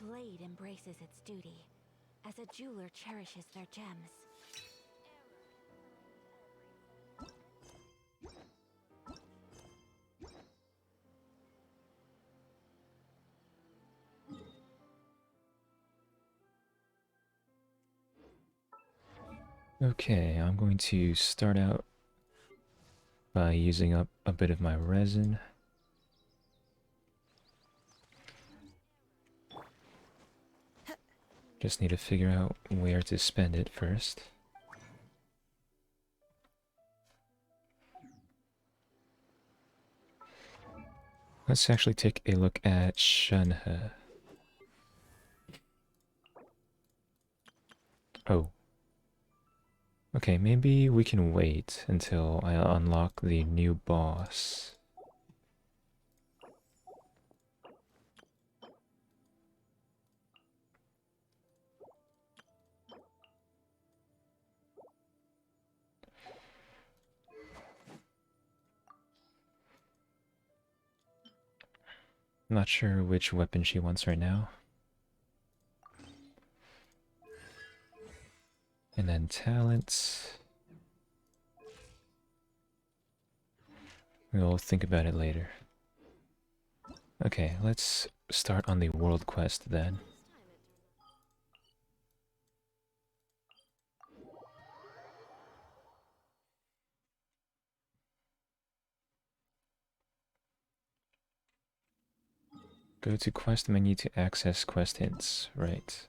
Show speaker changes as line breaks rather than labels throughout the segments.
blade embraces its duty, as a jeweler cherishes their gems.
Okay, I'm going to start out by using up a bit of my resin. Just need to figure out where to spend it first. Let's actually take a look at Shunhe. Oh. Okay, maybe we can wait until I unlock the new boss. Not sure which weapon she wants right now. And then talents. We'll think about it later. Okay, let's start on the world quest then. Go to quest menu to access quest hints. Right.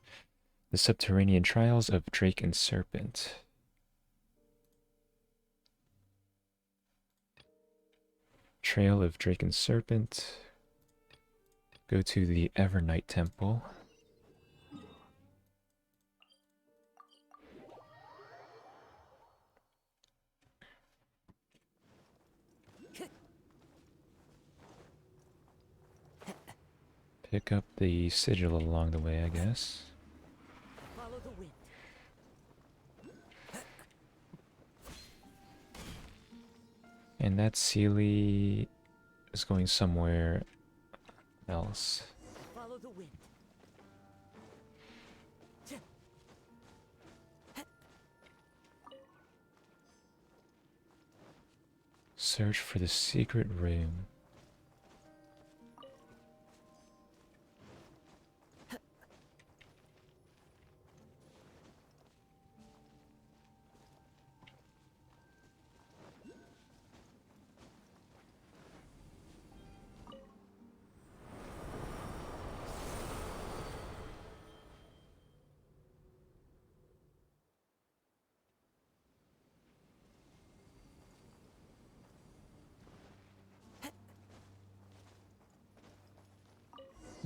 The subterranean trials of Drake and Serpent. Trail of Drake and Serpent. Go to the Evernight Temple. Pick up the sigil along the way, I guess.
Follow the wind.
And that Sealy is going somewhere else.
Follow the wind.
Search for the secret room.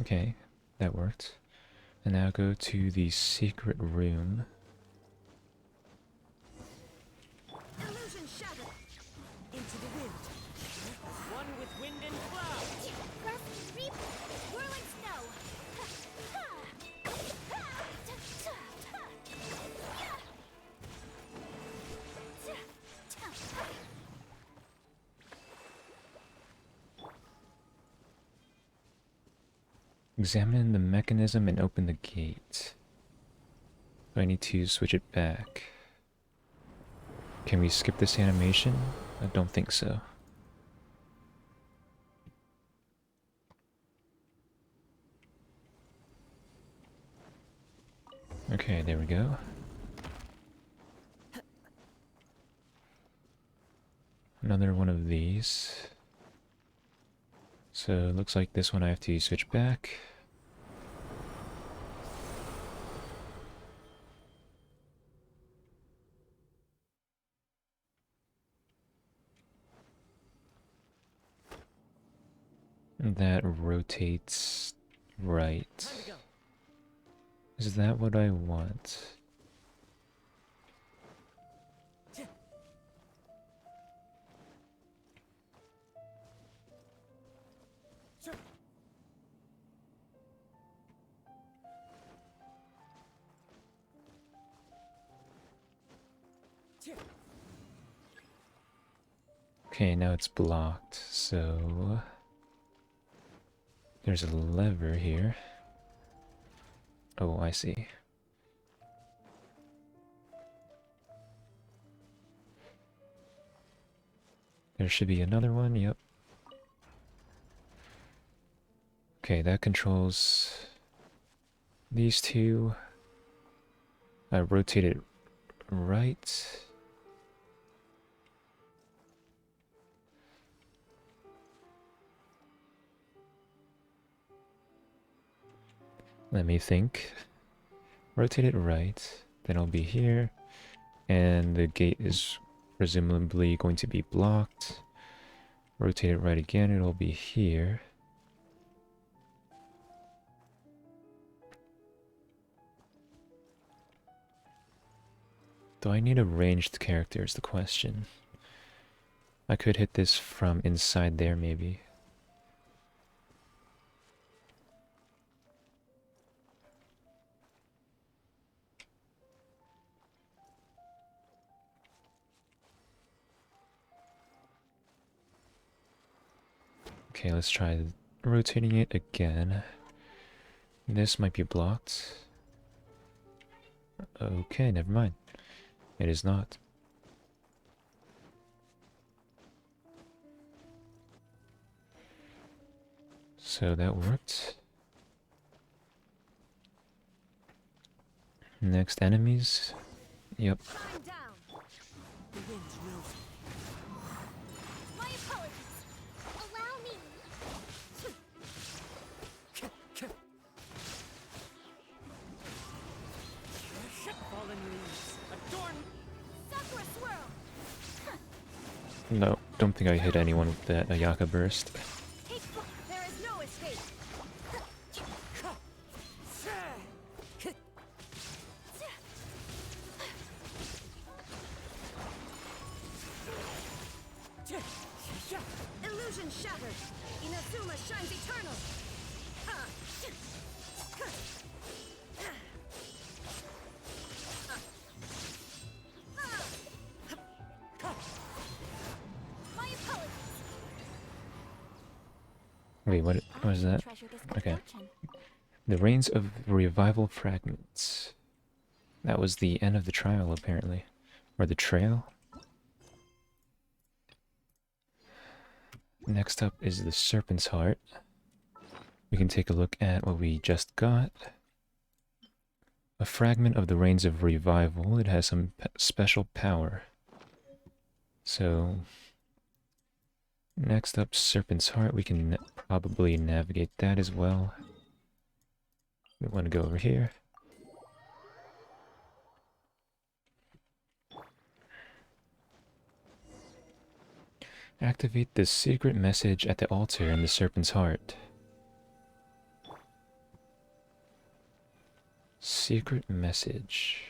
Okay, that worked. And now go to the secret room.
Illusion shattered. Into the wind. One with wind and cloud. Rust, reap, whirling snow.
Examine the mechanism and open the gate. Do I need to switch it back? Can we skip this animation? I don't think so. Okay, there we go. Another one of these. So it looks like this one I have to switch back. That rotates right. Is that what I want? Okay, now it's blocked, so there's a lever here. Oh, I see. There should be another one, yep. Okay, that controls these two. I rotate it right. Let me think. Rotate it right, then I'll be here, and the gate is presumably going to be blocked. Rotate it right again, it'll be here. Do I need a ranged character is the question. I could hit this from inside there, maybe. Okay, let's try rotating it again. This might be blocked. Okay, never mind. It is not. So that worked. Next enemies. Yep.
Climb down. The wind's moving. My apologies. Allow me. Fallen leaves. Adorn. Sakura swirl.
No, don't think I hit anyone with that Ayaka burst.
Take flight. There is no escape. Illusion shattered. Inazuma shines eternal. My apologies.
Wait, what was that? Okay. The Reigns of Revival Fragments. That was the end of the trial, apparently. Or the trail. Next up is the Serpent's Heart. We can take a look at what we just got. A fragment of the Reigns of Revival. It has some special power. So, next up, Serpent's Heart. We can probably navigate that as well. We want to go over here. Activate the secret message at the altar in the Serpent's Heart. Secret message.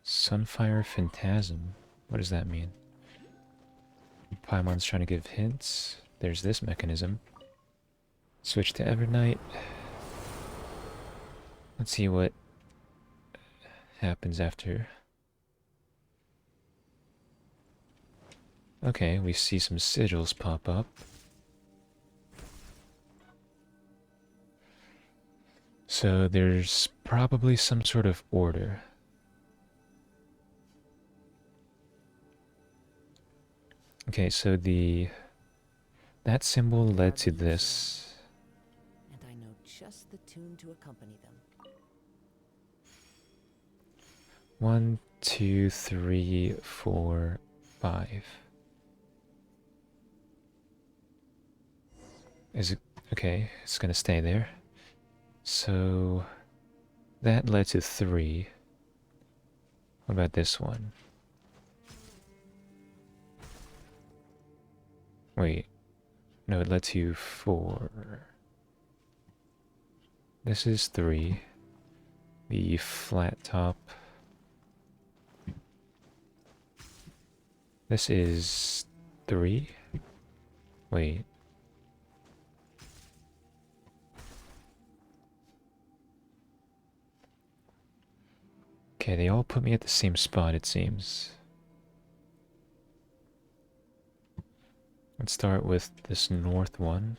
Sunfire Phantasm. What does that mean? Paimon's trying to give hints. There's this mechanism. Switch to Evernight. Let's see what happens after. Okay, we see some sigils pop up. So there's probably some sort of order. Okay, so that symbol led to this.
And I know just the tune to accompany them.
1, 2, 3, 4, 5. Is it okay? It's gonna stay there. So that led to 3. What about this one? Wait. No, it led to 4. This is 3. The flat top. This is 3. Wait. Okay, they all put me at the same spot, it seems. Let's start with this north one.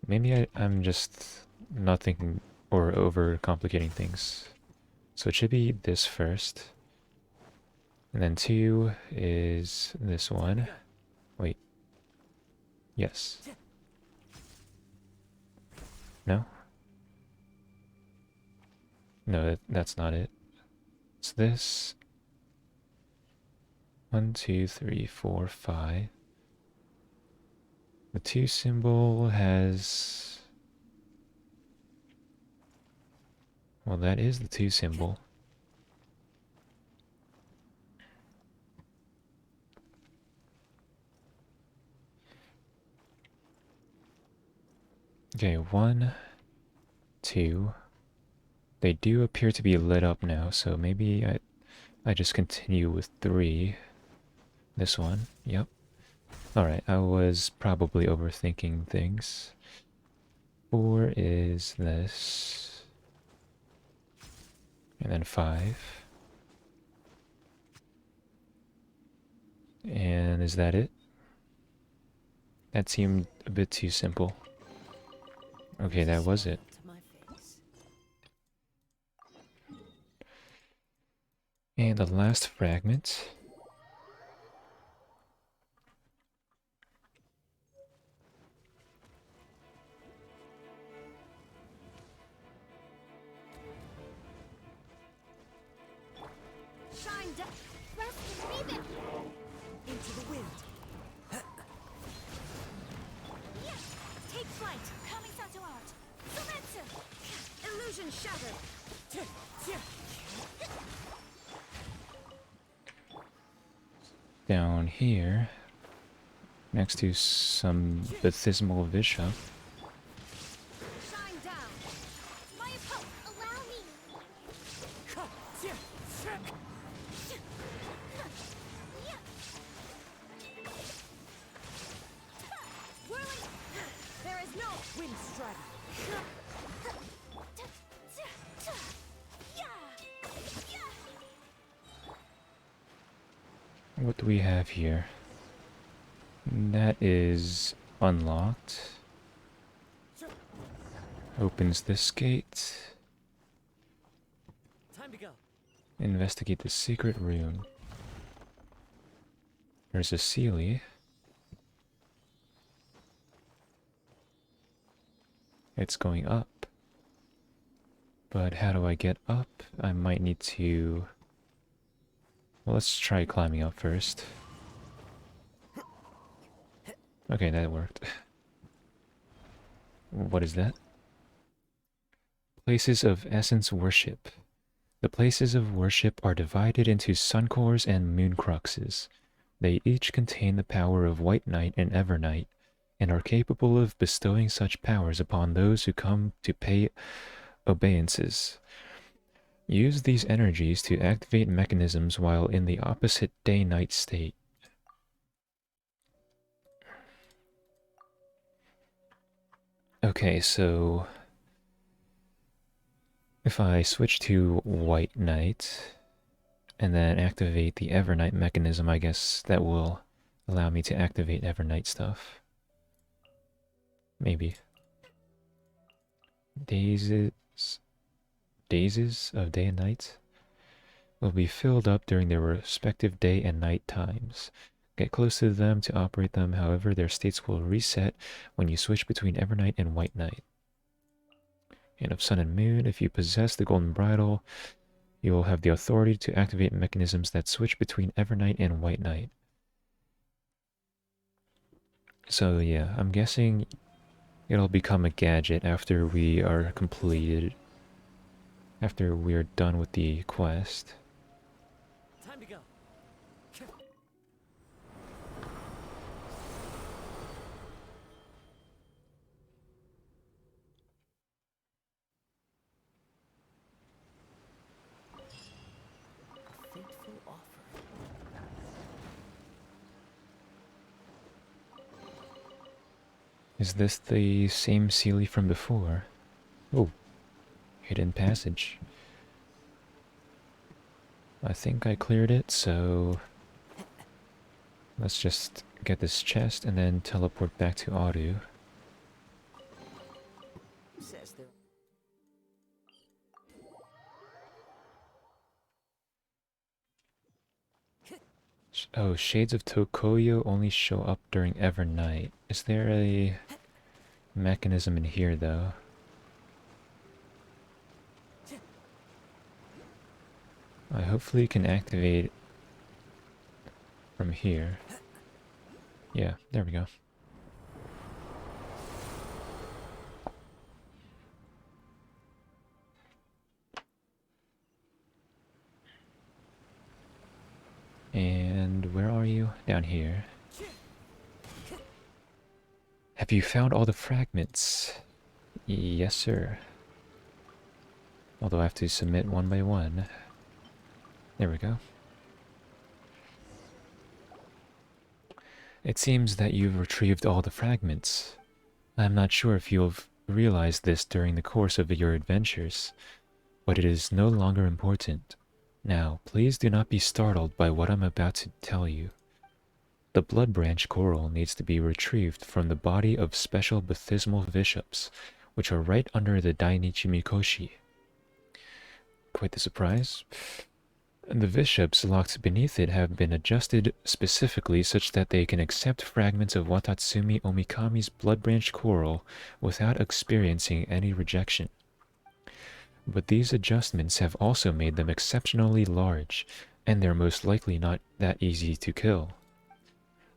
Maybe I'm just not thinking or over complicating things. So it should be this first. And then 2 is this one. Wait. Yes. No? No, that's not it. It's this. 1, 2, 3, 4, 5. The 2 symbol has... Well, that is the 2 symbol. Okay, 1, 2. They do appear to be lit up now, so maybe I just continue with 3. This one, yep. Alright, I was probably overthinking things. 4 is this. And then 5. And is that it? That seemed a bit too simple. Okay, that was it.
To my face.
And the last fragment.
Shine down. Rest and breathe it. Into the wind. Yeah. Take flight. Coming out to art. Surrender. Illusion shattered.
Down here, next to some baptismal bishop.
Shine down. My opponent, allow me. Whirling. There is no wind strider.
What do we have here? That is unlocked. Opens this gate.
Time to go.
Investigate the secret room. There's a Sealy. It's going up. But how do I get up? I might need to... Well, let's try climbing up first. Okay, that worked. What is that? Places of Essence Worship. The places of worship are divided into Sun Cores and Moon Cruxes. They each contain the power of White Knight and Evernight, and are capable of bestowing such powers upon those who come to pay obeisances. Use these energies to activate mechanisms while in the opposite day-night state. Okay, so if I switch to White Knight and then activate the Evernight mechanism, I guess that will allow me to activate Evernight stuff. Maybe. Dazes of day and night will be filled up during their respective day and night times. Get close to them to operate them, however, their states will reset when you switch between Evernight and White Knight. And of Sun and Moon, if you possess the Golden Bridle, you will have the authority to activate mechanisms that switch between Evernight and White Knight. So yeah, I'm guessing it'll become a gadget after we are completed, after we're done with the quest.
Time to go. A fateful offering.
Is this the same Sealy from before? Oh, hidden passage. I think I cleared it, so let's just get this chest and then teleport back to Audu.
Says there.
Oh, Shades of Tokoyo only show up during Evernight. Is there a mechanism in here, though? I hopefully can activate from here. Yeah, there we go. And where are you? Down here. Have you found all the fragments? Yes, sir. Although I have to submit one by one. There we go. It seems that you've retrieved all the fragments. I'm not sure if you've realized this during the course of your adventures, but it is no longer important. Now, please do not be startled by what I'm about to tell you. The blood branch coral needs to be retrieved from the body of special baptismal bishops, which are right under the Dainichi Mikoshi. Quite the surprise. The bishops locked beneath it have been adjusted specifically such that they can accept fragments of Watatsumi Omikami's blood branch coral without experiencing any rejection. But these adjustments have also made them exceptionally large, and they're most likely not that easy to kill.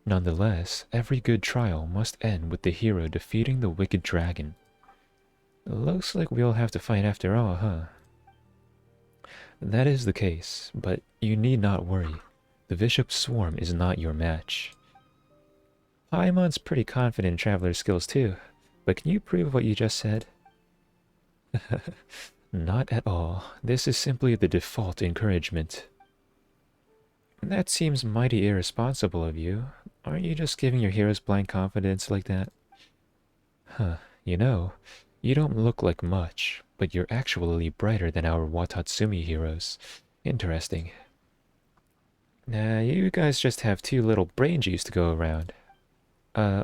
Nonetheless, every good trial must end with the hero defeating the wicked dragon. Looks like we'll have to fight after all, huh? That is the case, but you need not worry. The Bishop's swarm is not your match. Paimon's pretty confident in Traveler's skills too, but can you prove what you just said? Not at all. This is simply the default encouragement. That seems mighty irresponsible of you. Aren't you just giving your heroes blind confidence like that? Huh, you know, you don't look like much, but you're actually brighter than our Watatsumi heroes. Interesting. Nah, you guys just have too little brain juice to go around.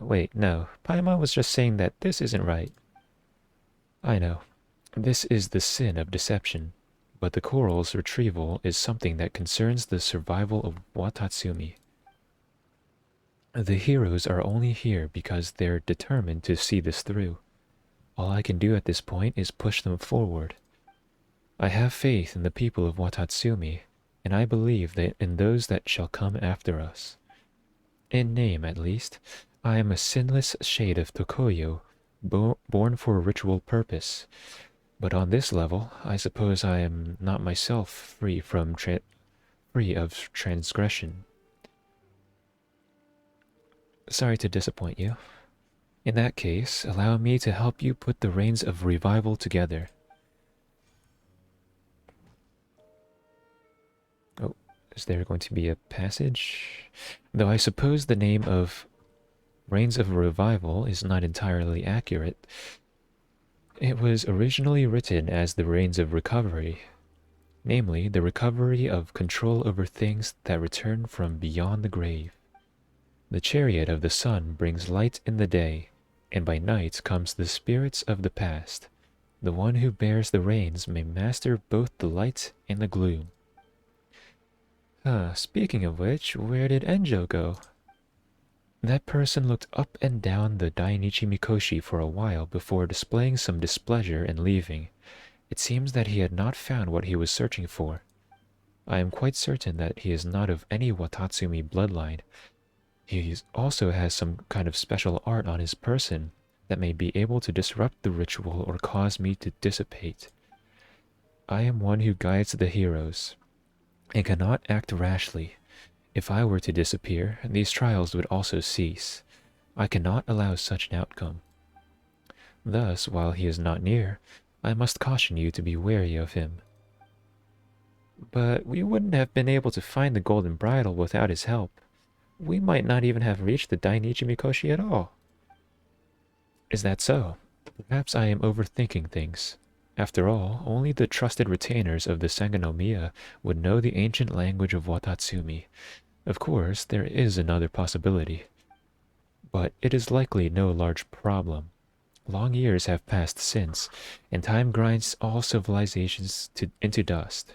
Wait, no. Paimon was just saying that this isn't right. I know. This is the sin of deception. But the coral's retrieval is something that concerns the survival of Watatsumi. The heroes are only here because they're determined to see this through. All I can do at this point is push them forward. I have faith in the people of Watatsumi, and I believe that in those that shall come after us. In name, at least, I am a sinless shade of Tokoyo, born for a ritual purpose. But on this level, I suppose I am not myself free of transgression. Sorry to disappoint you. In that case, allow me to help you put the reins of revival together. Oh, is there going to be a passage? Though I suppose the name of Reigns of Revival is not entirely accurate. It was originally written as the Reigns of Recovery, namely the recovery of control over things that return from beyond the grave. The chariot of the sun brings light in the day, and by night comes the spirits of the past. The one who bears the reins may master both the light and the gloom. Speaking of which, where did Enjo go? That person looked up and down the Dainichi Mikoshi for a while before displaying some displeasure and leaving. It seems that he had not found what he was searching for. I am quite certain that he is not of any Watatsumi bloodline. He also has some kind of special art on his person that may be able to disrupt the ritual or cause me to dissipate. I am one who guides the heroes, and cannot act rashly. If I were to disappear, these trials would also cease. I cannot allow such an outcome. Thus, while he is not near, I must caution you to be wary of him. But we wouldn't have been able to find the Golden Bridle without his help. We might not even have reached the Dainichi Mikoshi at all. Is that so? Perhaps I am overthinking things. After all, only the trusted retainers of the Sangonomiya would know the ancient language of Watatsumi. Of course, there is another possibility, but it is likely no large problem. Long years have passed since, and time grinds all civilizations into dust.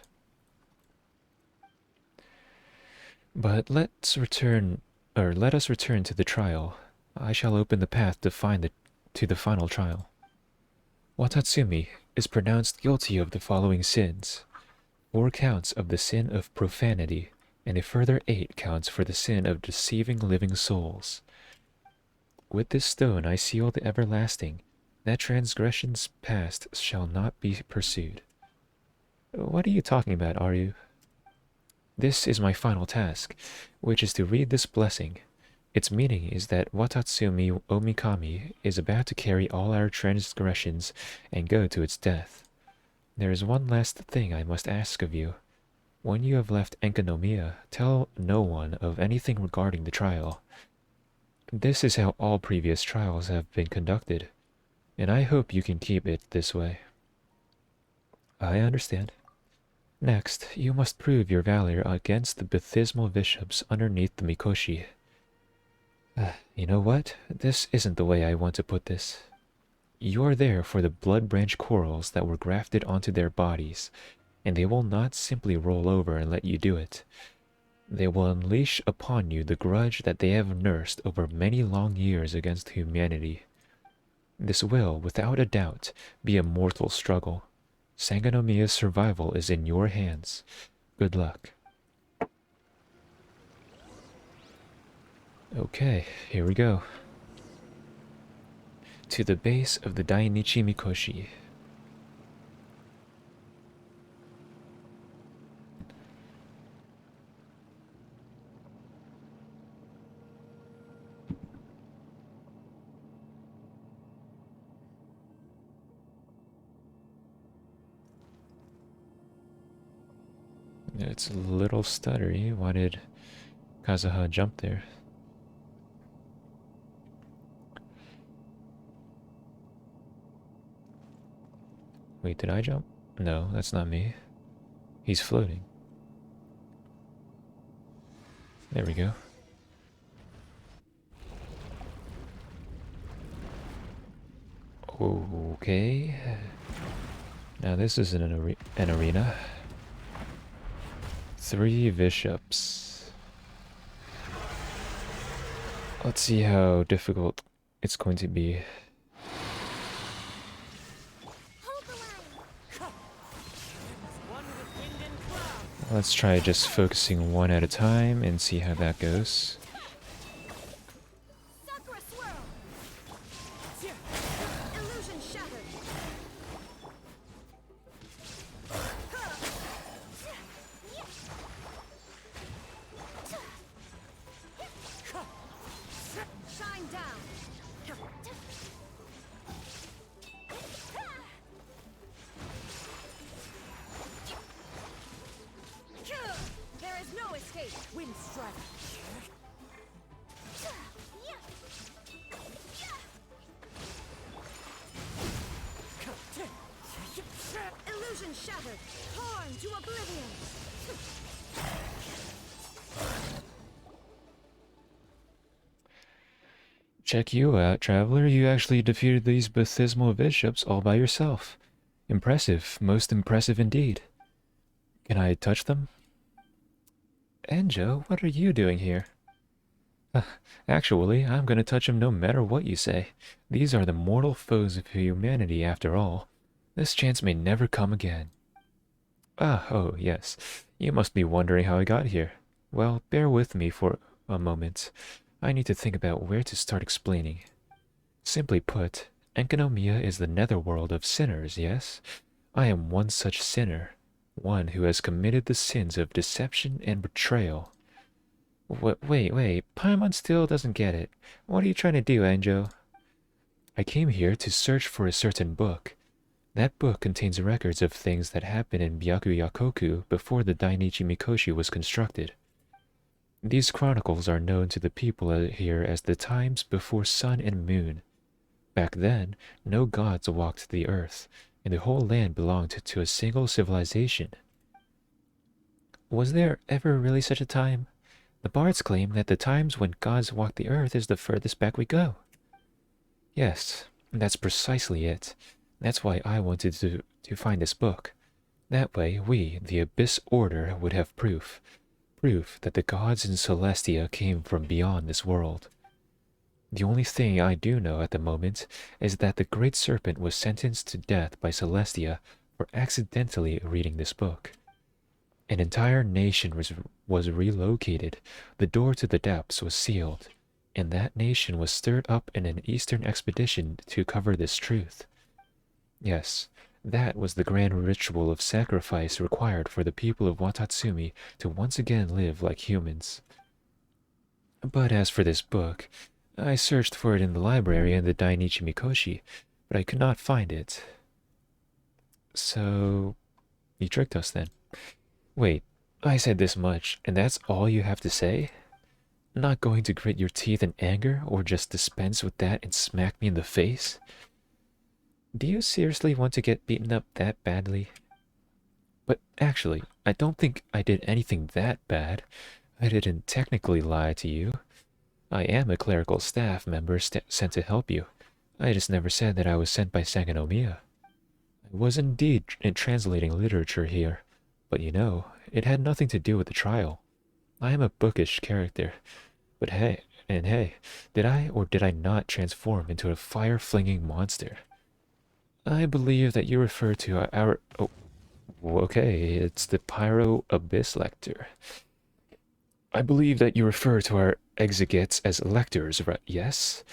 But let us return to the trial. I shall open the path to the final trial. Watatsumi is pronounced guilty of the following sins: 4 counts of the sin of profanity, and a further 8 counts for the sin of deceiving living souls. With this stone I seal the everlasting, that transgressions past shall not be pursued. What are you talking about, are you? This is my final task, which is to read this blessing. Its meaning is that Watatsumi Omikami is about to carry all our transgressions and go to its death. There is one last thing I must ask of you. When you have left Enkanomiya, tell no one of anything regarding the trial. This is how all previous trials have been conducted, and I hope you can keep it this way. I understand. Next, you must prove your valor against the baptismal bishops underneath the Mikoshi. You know what? This isn't the way I want to put this. You are there for the blood branch corals that were grafted onto their bodies, and they will not simply roll over and let you do it. They will unleash upon you the grudge that they have nursed over many long years against humanity. This will, without a doubt, be a mortal struggle. Sangonomiya's survival is in your hands. Good luck. Okay, here we go. To the base of the Dainichi Mikoshi. It's a little stuttery. Why did Kazuha jump there? Wait, did I jump? No, that's not me. He's floating. There we go. Okay. Now this is an arena. 3 bishops. Let's see how difficult it's going to be. Let's try just focusing one at a time and see how that goes.
Illusion shattered. Shine down. There is no escape. Wind strike. Illusion shattered. Torn to oblivion.
Check you out, traveler. You actually defeated these baptismal bishops all by yourself. Impressive. Most impressive indeed. Can I touch them? Enjo, what are you doing here? Actually, I'm gonna touch them no matter what you say. These are the mortal foes of humanity after all. This chance may never come again. Oh, yes. You must be wondering how I got here. Well, bear with me for a moment. I need to think about where to start explaining. Simply put, Enkanomiya is the netherworld of sinners, yes? I am one such sinner. One who has committed the sins of deception and betrayal. Wait, Paimon still doesn't get it. What are you trying to do, Anjo? I came here to search for a certain book. That book contains records of things that happened in Byakuyakoku before the Dainichi Mikoshi was constructed. These chronicles are known to the people here as the times before sun and moon. Back then, no gods walked the earth, and the whole land belonged to a single civilization. Was there ever really such a time? The bards claim that the times when gods walked the earth is the furthest back we go. Yes, that's precisely it. That's why I wanted to find this book. That way we, the Abyss Order, would have proof. Proof that the gods in Celestia came from beyond this world. The only thing I do know at the moment is that the Great Serpent was sentenced to death by Celestia for accidentally reading this book. An entire nation was relocated, the door to the depths was sealed, and that nation was stirred up in an eastern expedition to cover this truth. Yes, that was the grand ritual of sacrifice required for the people of Watatsumi to once again live like humans. But as for this book, I searched for it in the library in the Dainichi Mikoshi, but I could not find it. So, you tricked us then. Wait, I said this much, and that's all you have to say? Not going to grit your teeth in anger, or just dispense with that and smack me in the face? Do you seriously want to get beaten up that badly? But actually, I don't think I did anything that bad. I didn't technically lie to you. I am a clerical staff member sent to help you. I just never said that I was sent by Sangonomiya. I was indeed translating literature here. But you know, it had nothing to do with the trial. I am a bookish character. But hey, did I or did I not transform into a fire-flinging monster? I believe that you refer to our... Oh, okay, it's the Pyro Abyss Lector. I believe that you refer to our exegetes as lectors, right? Yes?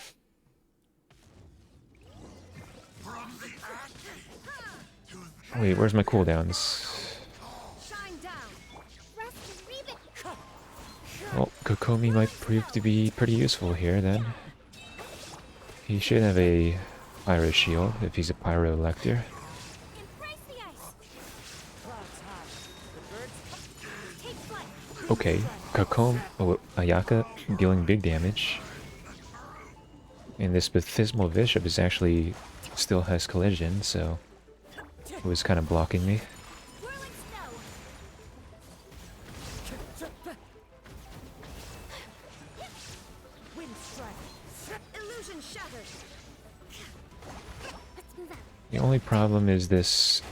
Wait, where's my cooldowns? Well, Kokomi might prove to be pretty useful here, then. He should have a Pyro Shield, if he's a Pyro Lector. Okay, Ayaka dealing big damage. And this Baptismal Bishop is actually still has collision, so it was kind of blocking me. The only problem is this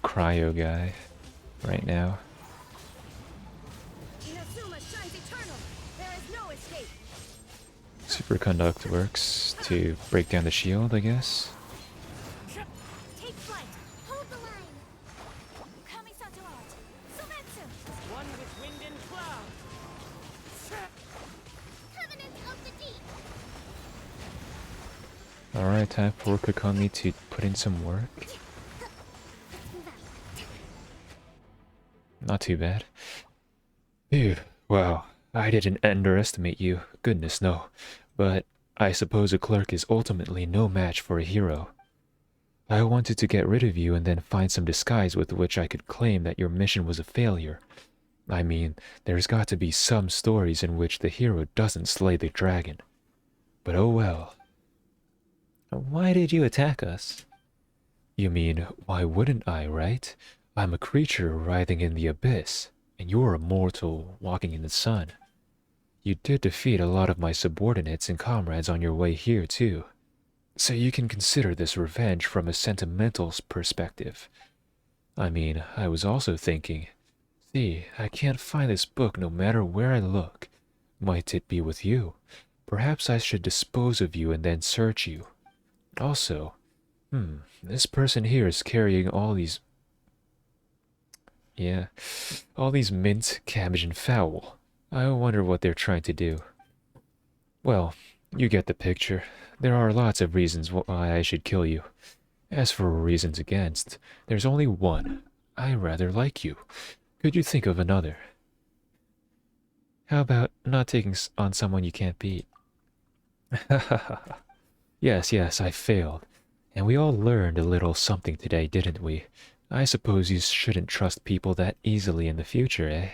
cryo guy right now. Superconduct works to break down the shield, I guess. Alright, time for Kokomi to put in some work. Not too bad. Phew, wow, I didn't underestimate you. Goodness, no. But I suppose a clerk is ultimately no match for a hero. I wanted to get rid of you and then find some disguise with which I could claim that your mission was a failure. I mean, there's got to be some stories in which the hero doesn't slay the dragon. But oh well. Why did you attack us? You mean, why wouldn't I, right? I'm a creature writhing in the abyss, and you're a mortal walking in the sun. You did defeat a lot of my subordinates and comrades on your way here, too. So you can consider this revenge from a sentimental perspective. I mean, I was also thinking, see, I can't find this book no matter where I look. Might it be with you? Perhaps I should dispose of you and then search you. Also, this person here is carrying all these... Yeah, all these mint, cabbage, and fowl. I wonder what they're trying to do. Well, you get the picture. There are lots of reasons why I should kill you. As for reasons against, there's only one. I rather like you. Could you think of another? How about not taking on someone you can't beat? Yes, I failed. And we all learned a little something today, didn't we? I suppose you shouldn't trust people that easily in the future, eh?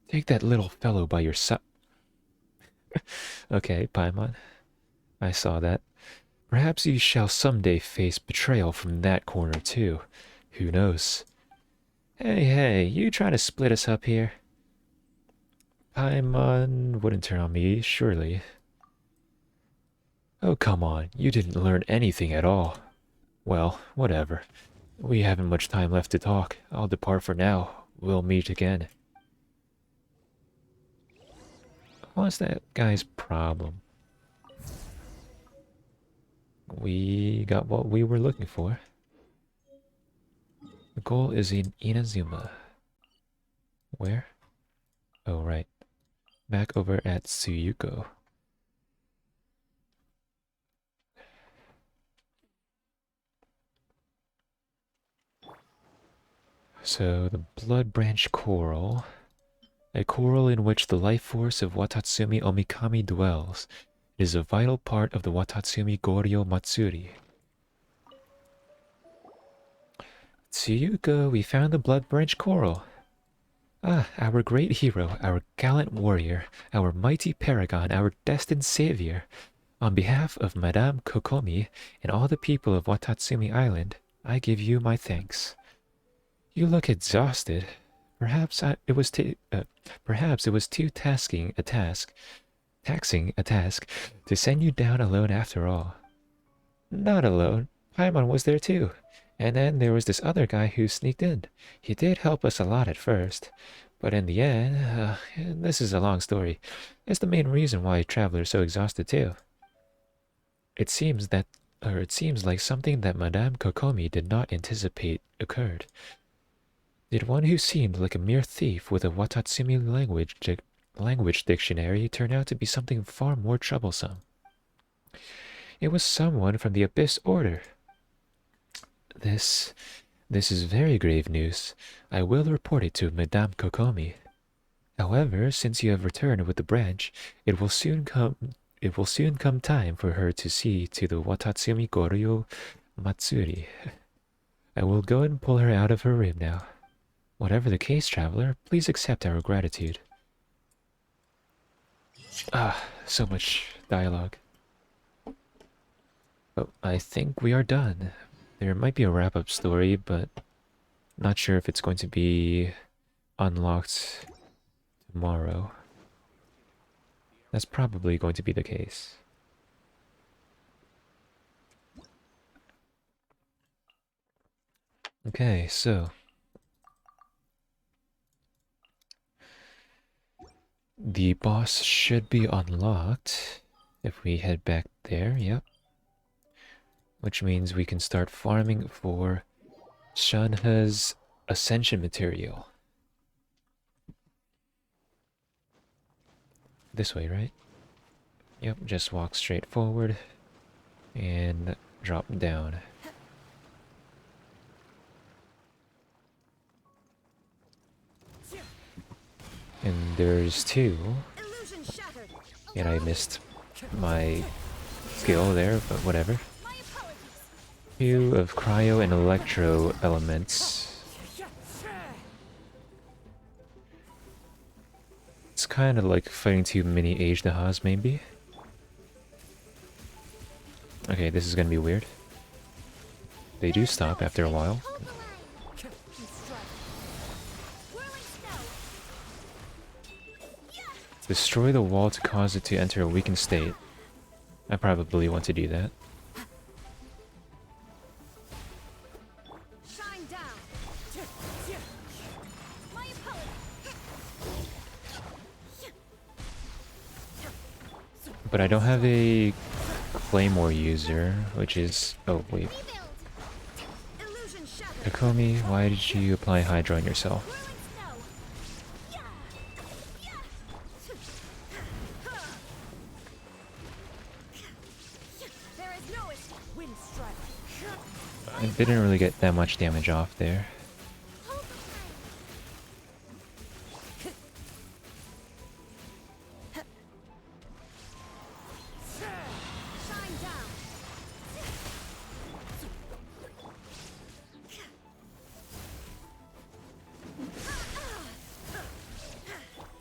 Take that little fellow by your side. Okay, Paimon. I saw that. Perhaps you shall someday face betrayal from that corner too. Who knows? Hey, you trying to split us up here? Paimon wouldn't turn on me, surely. Oh, come on, you didn't learn anything at all. Well, whatever. We haven't much time left to talk. I'll depart for now. We'll meet again. What's that guy's problem? We got what we were looking for. The goal is in Inazuma. Where? Oh, right. Back over at Tsuyuko. So, the Blood Branch Coral. A coral in which the life force of Watatsumi Omikami dwells. It is a vital part of the Watatsumi Goryo Matsuri. Tsuyuko, we found the Blood Branch Coral. Ah, our great hero, our gallant warrior, our mighty paragon, our destined savior. On behalf of Madame Kokomi and all the people of Watatsumi Island, I give you my thanks. You look exhausted. Perhaps it was too taxing a task to send you down alone after all. Not alone. Paimon was there too. And then there was this other guy who sneaked in. He did help us a lot at first, but in the end, this is a long story. It's the main reason why Traveler's so exhausted too. It seems like something that Madame Kokomi did not anticipate occurred. Did one who seemed like a mere thief with a Watatsumi language dictionary turn out to be something far more troublesome? It was someone from the Abyss Order. This is very grave news. I will report it to Madame Kokomi. However, since you have returned with the branch, it will soon come time for her to see to the Watatsumi Goryo Matsuri. I will go and pull her out of her room now. Whatever the case, Traveler, please accept our gratitude. Ah, so much dialogue. But I think we are done. There might be a wrap-up story, but not sure if it's going to be unlocked tomorrow. That's probably going to be the case. Okay, so the boss should be unlocked if we head back there, yep. Which means we can start farming for Shanha's Ascension material. This way, right? Yep, just walk straight forward and drop down. And there's two. And I missed my skill there, but whatever. Two of cryo and electro elements. It's kind of like fighting two mini Ajdahas, maybe. Okay, this is gonna be weird. They do stop after a while. Destroy the wall to cause it to enter a weakened state. I probably want to do that. But I don't have a Claymore user, which is... Oh, wait. Kokomi, why did you apply Hydra on yourself? I didn't really get that much damage off there.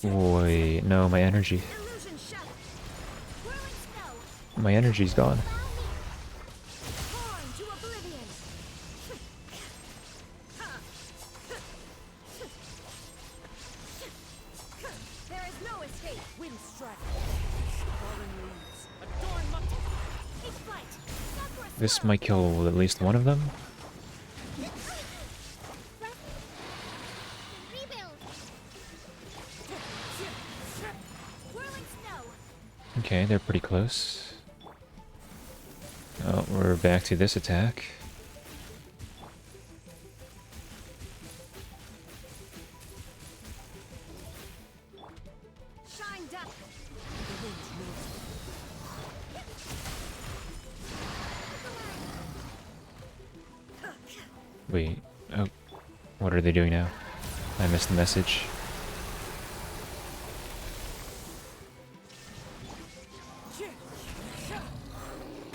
Wait, no, my energy. My energy's gone. This might kill at least one of them.
Rebuild. Whirling snow.
Okay, they're pretty close. Oh, we're back to this attack.
Shined up.
Wait, oh, what are they doing now? I missed the message.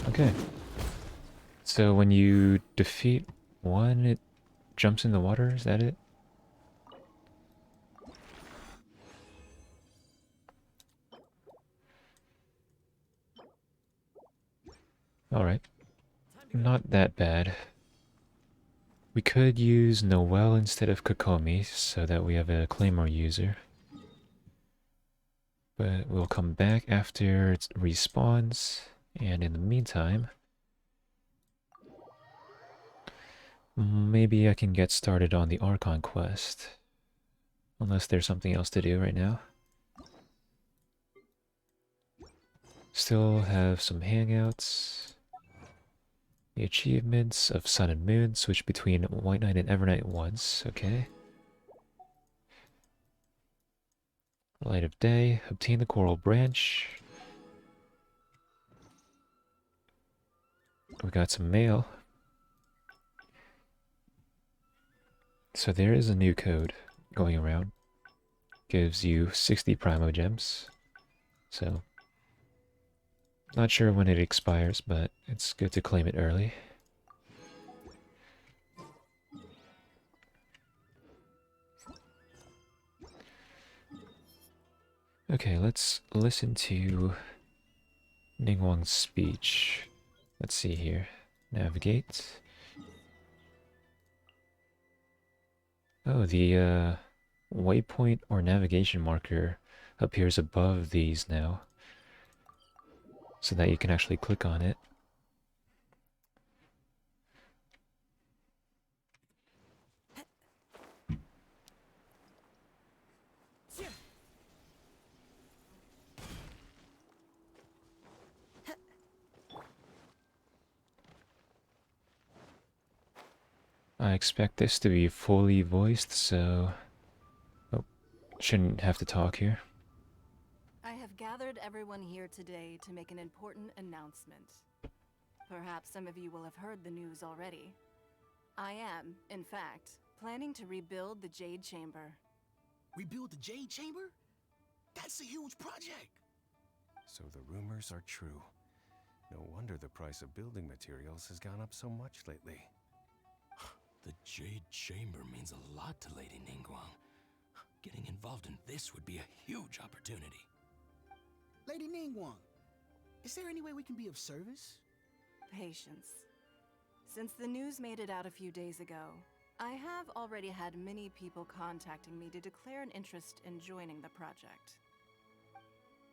Okay. So when you defeat one, it jumps in the water, is that it? Alright. Not that bad. We could use Noelle instead of Kokomi, so that we have a Claymore user. But we'll come back after it respawns, and in the meantime... maybe I can get started on the Archon quest. Unless there's something else to do right now. Still have some hangouts. The achievements of Sun and Moon switch between White Knight and Evernight once, okay. Light of Day, obtain the Coral Branch. We got some mail. So there is a new code going around. Gives you 60 Primo Gems. So, not sure when it expires, but it's good to claim it early. Okay, let's listen to Ningguang's speech. Let's see here. Navigate. Oh, the waypoint or navigation marker appears above these now, so that you can actually click on it. I expect this to be fully voiced, so... oh, shouldn't have to talk here.
I have gathered everyone here today to make an important announcement. Perhaps some of you will have heard the news already. I am, in fact, planning to rebuild the Jade Chamber.
Rebuild the Jade Chamber? That's a huge project.
So the rumors are true. No wonder the price of building materials has gone up so much lately.
The Jade Chamber means a lot to Lady Ningguang. Getting involved in this would be a huge opportunity. Lady Ningguang, is there any way we can be of service?
Patience. Since the news made it out a few days ago, I have already had many people contacting me to declare an interest in joining the project.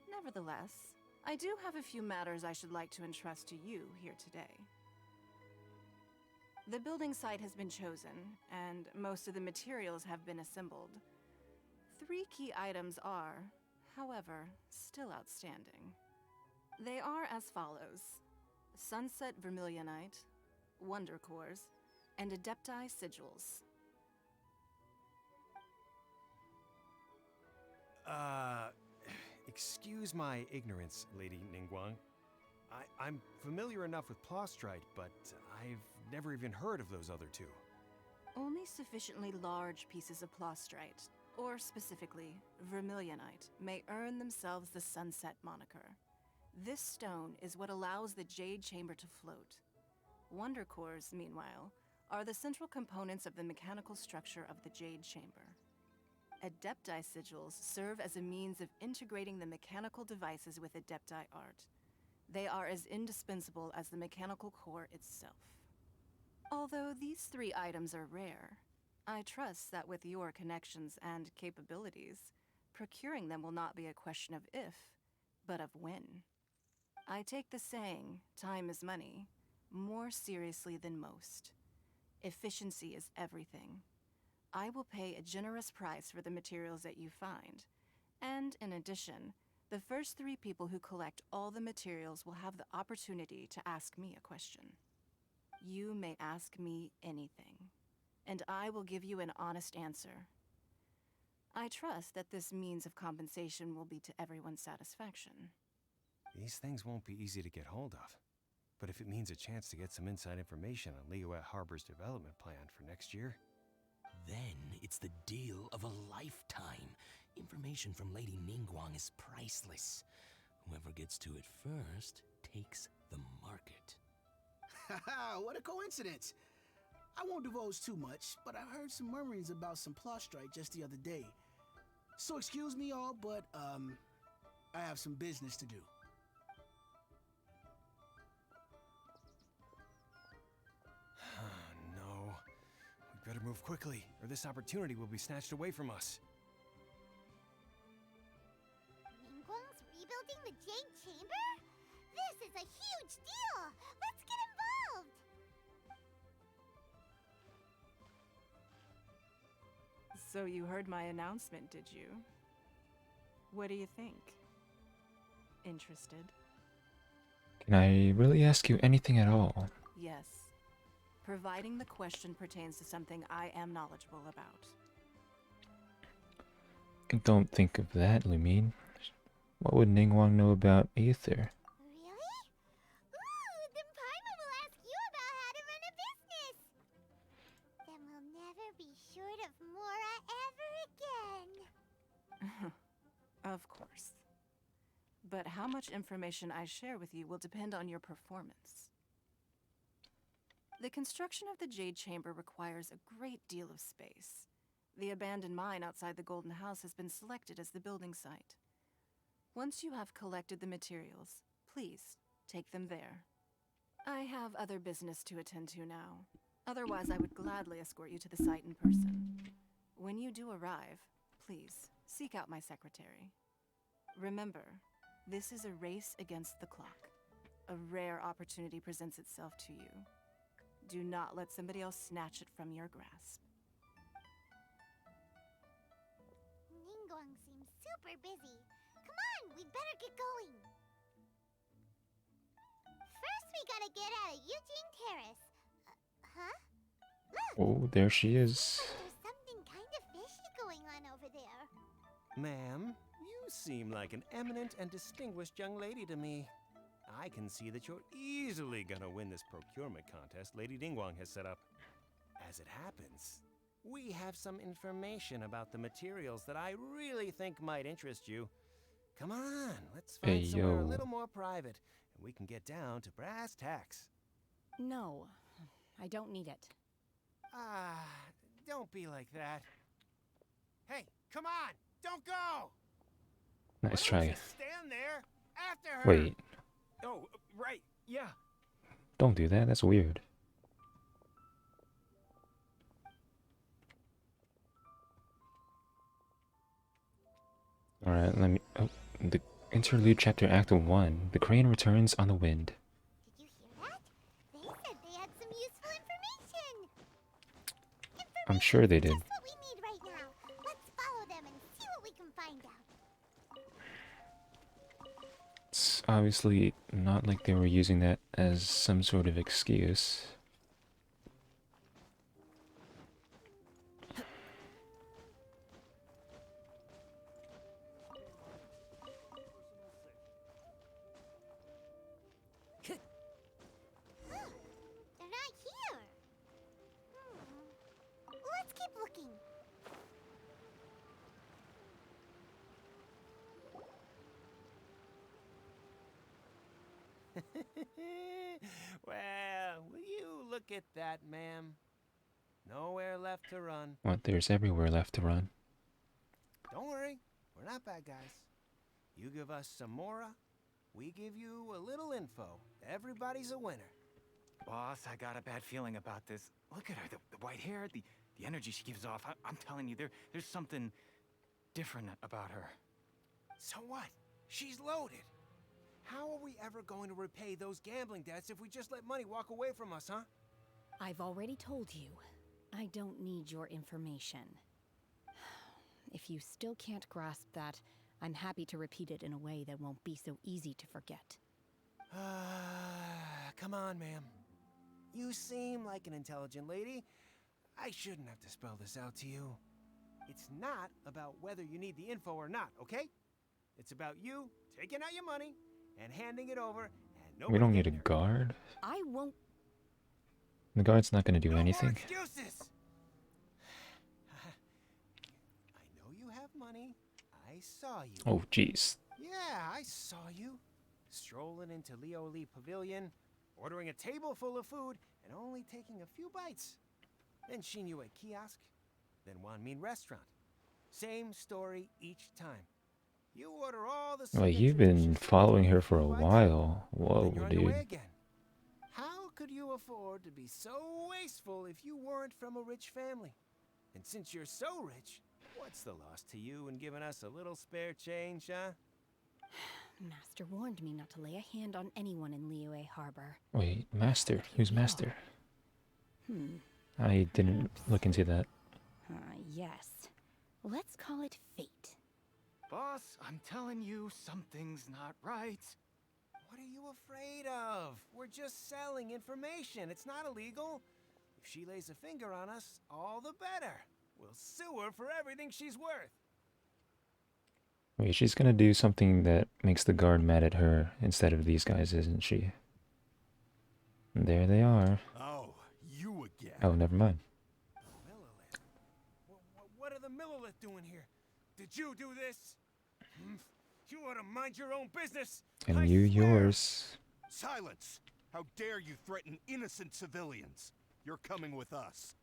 Nevertheless, I do have a few matters I should like to entrust to you here today. The building site has been chosen, and most of the materials have been assembled. 3 key items are, however, still outstanding. They are as follows: Sunset Vermilionite, Wonder Cores, and Adepti Sigils.
Excuse my ignorance, Lady Ningguang. I'm familiar enough with Plostrite, but I've never even heard of those other two.
Only sufficiently large pieces of Plostrite, or specifically Vermilionite, may earn themselves the Sunset moniker. This stone is what allows the Jade Chamber to float. Wonder Cores, meanwhile, are the central components of the mechanical structure of the Jade Chamber. Adepti Sigils serve as a means of integrating the mechanical devices with Adepti art. They are as indispensable as the mechanical core itself. Although these 3 items are rare, I trust that with your connections and capabilities, procuring them will not be a question of if, but of when. I take the saying, time is money, more seriously than most. Efficiency is everything. I will pay a generous price for the materials that you find. And in addition, the first 3 people who collect all the materials will have the opportunity to ask me a question. You may ask me anything, and I will give you an honest answer. I trust that this means of compensation will be to everyone's satisfaction.
These things won't be easy to get hold of. But if it means a chance to get some inside information on Liyue Harbor's development plan for next year...
Then it's the deal of a lifetime. Information from Lady Ningguang is priceless. Whoever gets to it first takes the market.
Haha, what a coincidence! I won't divulge too much, but I heard some murmurings about some Plostrite just the other day. So excuse me all, but, I have some business to do.
No. We better move quickly, or this opportunity will be snatched away from us.
Ningguang's rebuilding the Jade Chamber? This is a huge deal! Let's get involved!
So you heard my announcement, did you? What do you think? Interested?
Can I really ask you anything at all?
Yes. Providing the question pertains to something I am knowledgeable about.
Don't think of that, Lumine. What would Ningguang know about Aether?
Really? Ooh, then Paimon will ask you about how to run a business! Then we'll never be short of Mora ever again!
Of course. But how much information I share with you will depend on your performance. The construction of the Jade Chamber requires a great deal of space. The abandoned mine outside the Golden House has been selected as the building site. Once you have collected the materials, please take them there. I have other business to attend to now. Otherwise, I would gladly escort you to the site in person. When you do arrive, please seek out my secretary. Remember, this is a race against the clock. A rare opportunity presents itself to you. Do not let somebody else snatch it from your grasp.
Ningguang seems super busy. Come on, we better get going. First, we gotta get out of Eugene Terrace. Huh? Look!
Oh, there she is.
There's something kind of fishy going on over there.
Ma'am, you seem like an eminent and distinguished young lady to me. I can see that you're easily gonna win this procurement contest Lady Ningguang has set up. As it happens, we have some information about the materials that I really think might interest you. Come on, let's find somewhere a little more private, and we can get down to brass tacks.
No, I don't need it.
Ah, don't be like that. Hey, come on, don't go!
Nice
Why don't
try.
you stand there after her?
Wait,
Oh, right, yeah.
don't do that. That's weird. Alright, let me... Oh, the interlude chapter act 1. The crane returns on the wind.
Did you hear that? They said they had some useful information.
I'm sure they did.
Just what we need right now. Let's follow them and see what we can find out.
It's obviously not like they were using that as some sort of excuse.
They're not here. Let's keep looking.
Well, will you look at that, ma'am? Nowhere left to run.
What, there's everywhere left to run.
Don't worry, we're not bad guys. You give us some Mora, we give you a little info. Everybody's a winner.
Boss, I got a bad feeling about this. Look at her, the white hair, the energy she gives off. I'm telling you, there's something different about her.
So what? She's loaded. How are we ever going to repay those gambling debts if we just let money walk away from us, huh?
I've already told you, I don't need your information. If you still can't grasp that, I'm happy to repeat it in a way that won't be so easy to forget.
Come on, ma'am. You seem like an intelligent lady. I shouldn't have to spell this out to you. It's not about whether you need the info or not, okay? It's about you taking out your money and handing it over, and nobody
We don't need a
getting hurt.
guard.
I won't.
The guard's not going to do
No more
anything.
excuses! I know you have money. I saw you.
Oh, jeez.
Yeah, I saw you. Strolling into Leo Lee Pavilion, ordering a table full of food, and only taking a few bites. Then Shinyu at kiosk, then Wanmin restaurant. Same story each time. You order all the
Well,
signature
you've been
dishes,
following
take
her
a
for a
few bites,
while.
then
Whoa,
you're on your way
dude.
again. How could you afford to be so wasteful if you weren't from a rich family? And since you're so rich, what's the loss to you in giving us a little spare change, huh?
Master warned me not to lay a hand on anyone in Liyue Harbor.
Wait, Master? Who's Master?
Hmm.
I didn't look into that.
Yes. Let's call it fate.
Boss, I'm telling you, something's not right.
What are you afraid of? We're just selling information. It's not illegal. If she lays a finger on us, all the better. We'll sue her for everything she's worth.
Wait, she's gonna do something that makes the guard mad at her instead of these guys, isn't she? And there they are.
Oh, you again.
Oh, never mind.
Millilith? What are the Millilith doing here? Did you do this? You ought to mind your own business.
And
I
you
swear.
yours.
Silence! How dare you threaten innocent civilians? You're coming with us.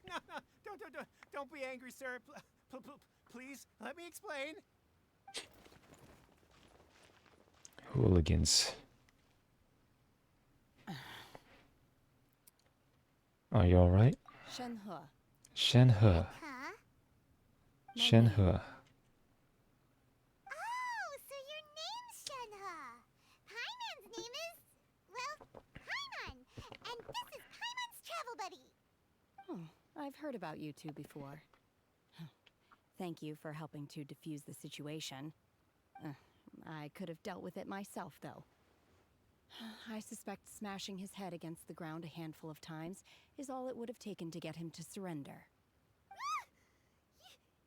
No, don't be angry, sir. Please, let me explain.
Hooligans. Are you alright?
Shenhe.
Shenhe.
Huh?
Shenhe.
Oh, so your name's Shenhe. Paimon's name is, well, Paimon. And this is Paimon's travel buddy.
Oh, I've heard about you two before. Thank you for helping to defuse the situation. I could have dealt with it myself, though. I suspect smashing his head against the ground a handful of times is all it would have taken to get him to surrender.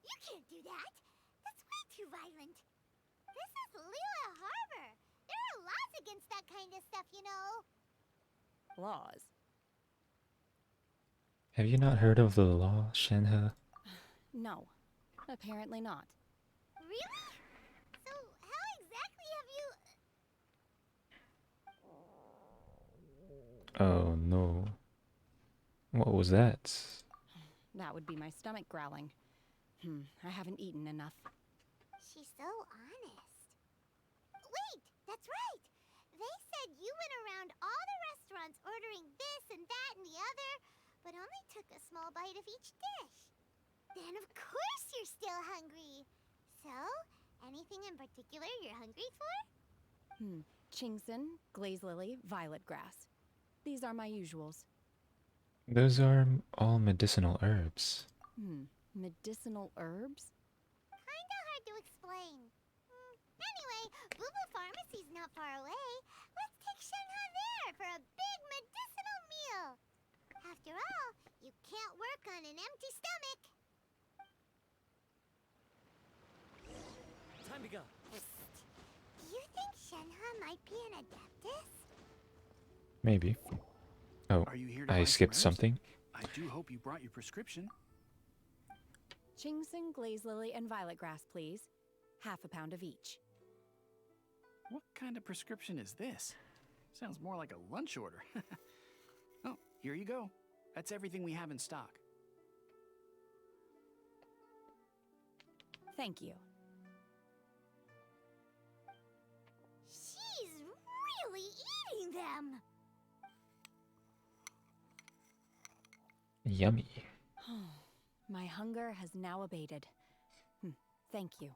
You can't do that. That's way too violent. This is Liyue Harbor. There are laws against that kind of stuff, you know.
Laws?
Have you not heard of the law, Shenhe?
No, apparently not.
Really? So how exactly have you...
Oh no. What was that?
That would be my stomach growling. I haven't eaten enough.
She's so honest. Wait, that's right. They said you went around all the restaurants ordering this and that and the other, but only took a small bite of each dish. Then of course you're still hungry. So, anything in particular you're hungry for?
Chingson, glaze lily, violet grass. These are my usuals.
Those are all medicinal herbs.
Medicinal herbs?
Kinda hard to explain. Anyway, Boo Pharmacy's not far away. Let's take Shenhe there for a big medicinal meal. After all, you can't work on an empty stomach.
Time to go.
Do you think Shenhe might be an adeptus?
Maybe. Oh,
Are you here to
I
buy some
skipped
herbs?
something.
I do hope you brought your prescription.
Chingson, glaze lily, and violet grass, please. Half a pound of each.
What kind of prescription is this? Sounds more like a lunch order. Oh, here you go. That's everything we have in stock.
Thank you.
She's really eating them.
Yummy.
My hunger has now abated. Thank you.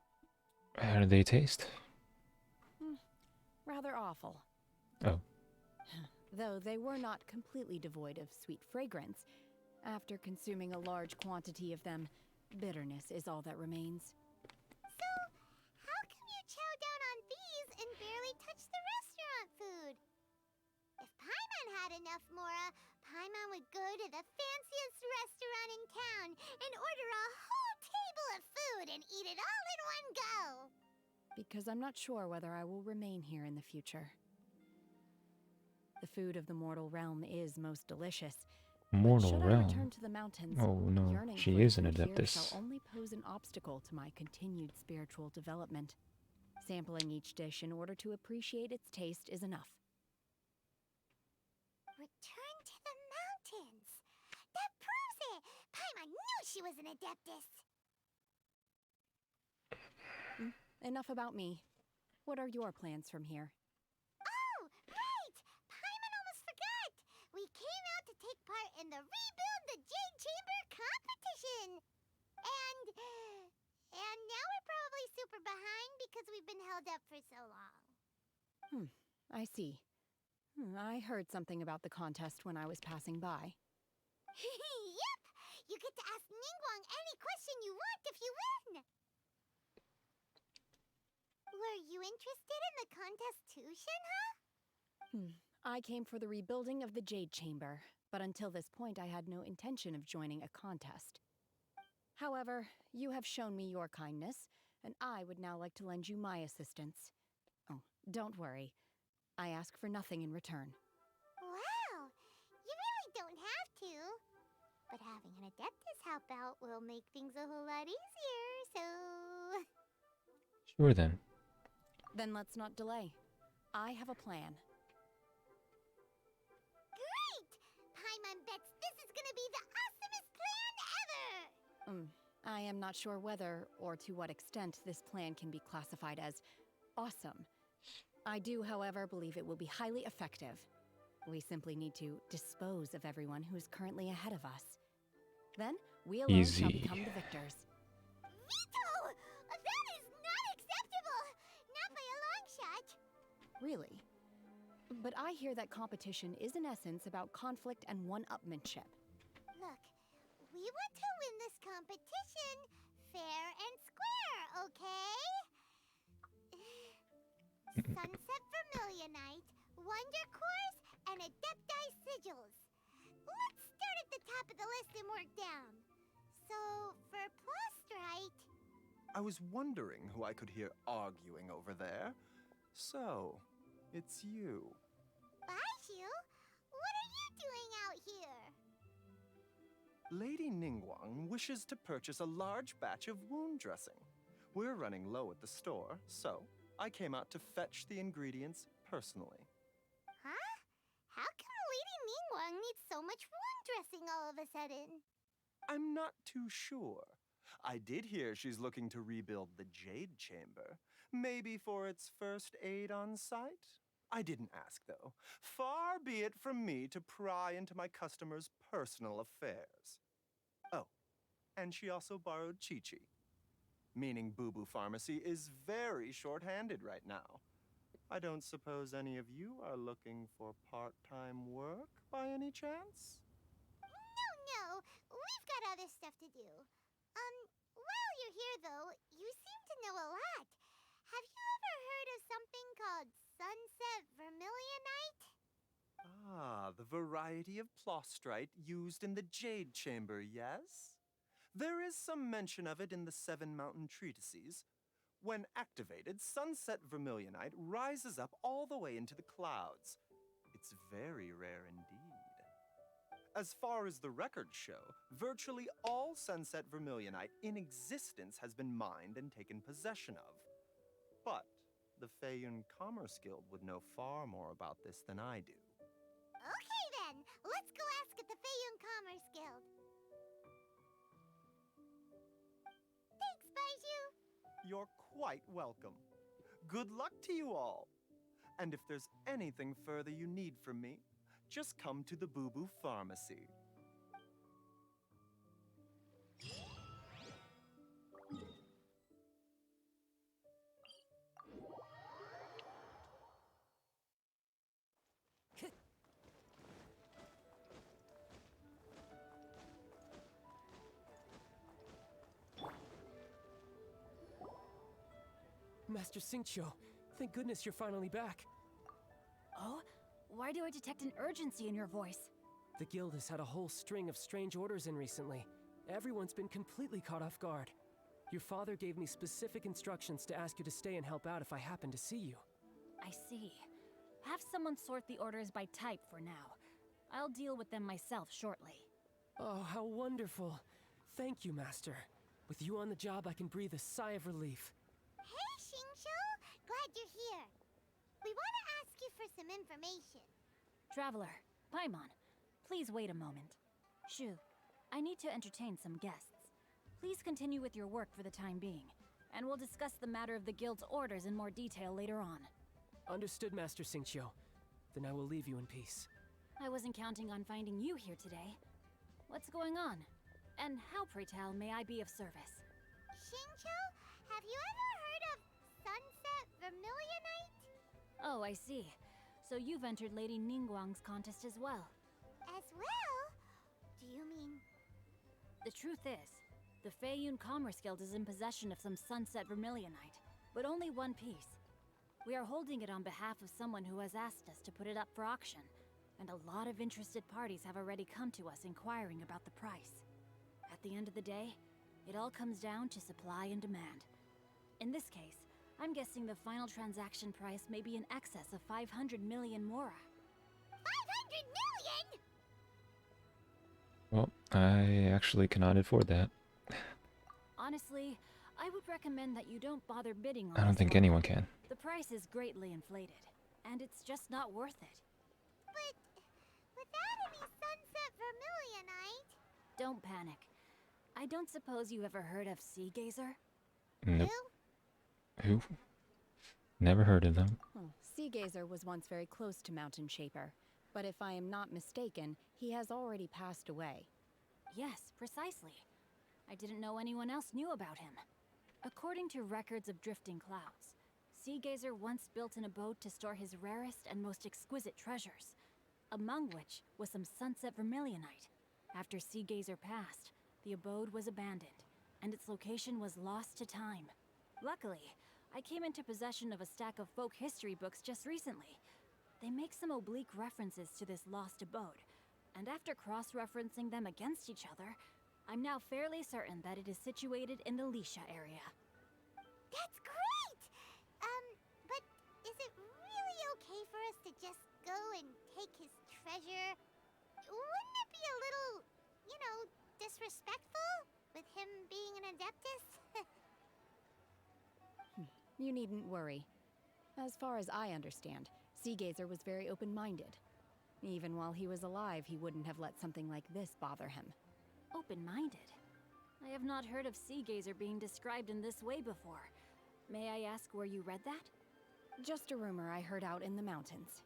How do they taste?
rather awful.
Oh.
Though they were not completely devoid of sweet fragrance. After consuming a large quantity of them, bitterness is all that remains.
So, how come you chow down on these and barely touch the restaurant food? If Paimon had enough Mora, Paimon would go to the fanciest restaurant in town and order a whole table of food and eat it all in one go.
Because I'm not sure whether I will remain here in the future. The food of the mortal realm is most delicious.
Mortal
Should I
realm?
return to the mountains,
Oh no,
yearning
she
for
is an
food here
adeptus.
shall only pose an obstacle to my continued spiritual development. Sampling each dish in order to appreciate its taste is enough.
Return to the mountains. That proves it. Paimon knew she was an adeptus.
Enough about me. What are your plans from here?
Oh, right! Paimon almost forgot! We came out to take part in the Rebuild the Jade Chamber competition! And now we're probably super behind because we've been held up for so long.
I see. I heard something about the contest when I was passing by.
Yep! You get to ask Ningguang any question you want if you win! Were you interested in the contest too, Shenhe?
I came for the rebuilding of the Jade Chamber, but until this point I had no intention of joining a contest. However, you have shown me your kindness, and I would now like to lend you my assistance. Oh, don't worry. I ask for nothing in return.
Wow! You really don't have to. But having an adeptus help out will make things a whole lot easier, so...
Sure then.
Then let's not delay. I have a plan.
Great! Paimon bets this is gonna be the awesomest plan ever!
I am not sure whether or to what extent this plan can be classified as awesome. I do, however, believe it will be highly effective. We simply need to dispose of everyone who is currently ahead of us. Then, we alone shall
Easy.
become the victors.
Veto! That is not acceptable! Not by a long shot!
Really? But I hear that competition is in essence about conflict and one-upmanship.
Look, we want to win this competition fair and square, okay? Sunset Vermilionite, Wonder Cores, and Adepti Sigils. Let's start at the top of the list and work down. So, for Plostrite...
I was wondering who I could hear arguing over there. So, it's you.
Baiju? What are you doing out here?
Lady Ningguang wishes to purchase a large batch of wound dressing. We're running low at the store, so I came out to fetch the ingredients personally.
Huh? How come Lady Ningguang needs so much wound dressing all of a sudden?
I'm not too sure. I did hear she's looking to rebuild the Jade Chamber. Maybe for its first aid on site? I didn't ask, though. Far be it from me to pry into my customers' personal affairs. Oh, and she also borrowed Chi-Chi. Meaning Boo Boo Pharmacy is very short-handed right now. I don't suppose any of you are looking for part-time work by any chance?
No. We've got other stuff to do. While you're here, though, you seem to know a lot. Have you ever heard of something called Sunset Vermilionite?
Ah, the variety of plostrite used in the Jade Chamber, yes? There is some mention of it in the Seven Mountain Treatises. When activated, Sunset Vermilionite rises up all the way into the clouds. It's very rare indeed. As far as the records show, virtually all Sunset Vermilionite in existence has been mined and taken possession of. But the Feiyun Commerce Guild would know far more about this than I do.
Okay, then. Let's go ask at the Feiyun Commerce Guild. Thanks, Baiju.
You're quite welcome. Good luck to you all. And if there's anything further you need from me, just come to the Boo Boo Pharmacy.
Master Xingqiu. Thank goodness you're finally back.
Oh? Why do I detect an urgency in your voice?
The guild has had a whole string of strange orders in recently. Everyone's been completely caught off guard. Your father gave me specific instructions to ask you to stay and help out if I happen to see you.
I see. Have someone sort the orders by type for now. I'll deal with them myself shortly.
Oh, how wonderful. Thank you, Master. With you on the job, I can breathe a sigh of relief.
Hey, Xingqiu! Glad you're here. We want to ask you for some information.
Traveler, Paimon, please wait a moment. Shu, I need to entertain some guests. Please continue with your work for the time being, and we'll discuss the matter of the guild's orders in more detail later on.
Understood, Master Xingqiu. Then I will leave you in peace.
I wasn't counting on finding you here today. What's going on? And how, pray tell, may I be of service?
Xingqiu, have you ever heard of Sunset Vermilionite?
Oh, I see. So you've entered Lady Ningguang's contest as well.
As well? Do you mean...
The truth is, the Feiyun Commerce Guild is in possession of some Sunset Vermilionite, but only one piece. We are holding it on behalf of someone who has asked us to put it up for auction, and a lot of interested parties have already come to us inquiring about the price. At the end of the day, it all comes down to supply and demand. In this case, I'm guessing the final transaction price may be in excess of 500 million mora.
500 million?!
Well, I actually cannot afford that.
Honestly, I would recommend that you don't bother bidding on
I don't
this
think
one.
anyone can.
The price is greatly inflated, and it's just not worth it.
But without any Sunset Vermilionite...
Don't panic. I don't suppose you ever heard of Sea Gazer?
Nope. Who? Never heard of them.
Oh, Sea Gazer was once very close to Mountain Shaper, but if I am not mistaken, he has already passed away. Yes, precisely. I didn't know anyone else knew about him. According to records of drifting clouds, Sea Gazer once built an abode to store his rarest and most exquisite treasures, among which was some Sunset Vermilionite. After Sea Gazer passed, the abode was abandoned, and its location was lost to time. Luckily, I came into possession of a stack of folk history books just recently. They make some oblique references to this lost abode, and after cross-referencing them against each other, I'm now fairly certain that it is situated in the Lisha area.
That's great! But is it really okay for us to just go and take his treasure? Wouldn't it be a little, disrespectful? With him being an Adeptus?
You needn't worry. As far as I understand, Sea Gazer was very open-minded. Even while he was alive, he wouldn't have let something like this bother him. Open-minded? I have not heard of Sea Gazer being described in this way before. May I ask where you read that? Just a rumor I heard out in the mountains.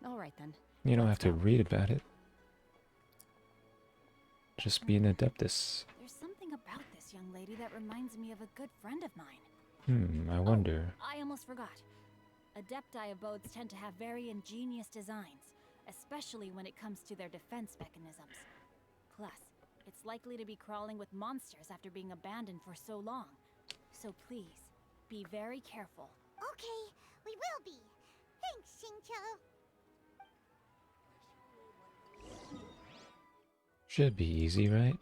All right then.
You don't have to read about it. Just be an Adeptus.
There's something about this young lady that reminds me of a good friend of mine.
I wonder.
Oh, I almost forgot. Adepti abodes tend to have very ingenious designs, especially when it comes to their defense mechanisms. Plus, it's likely to be crawling with monsters after being abandoned for so long. So please, be very careful.
Okay, we will be. Thanks, Xingqiu.
Should be easy, right?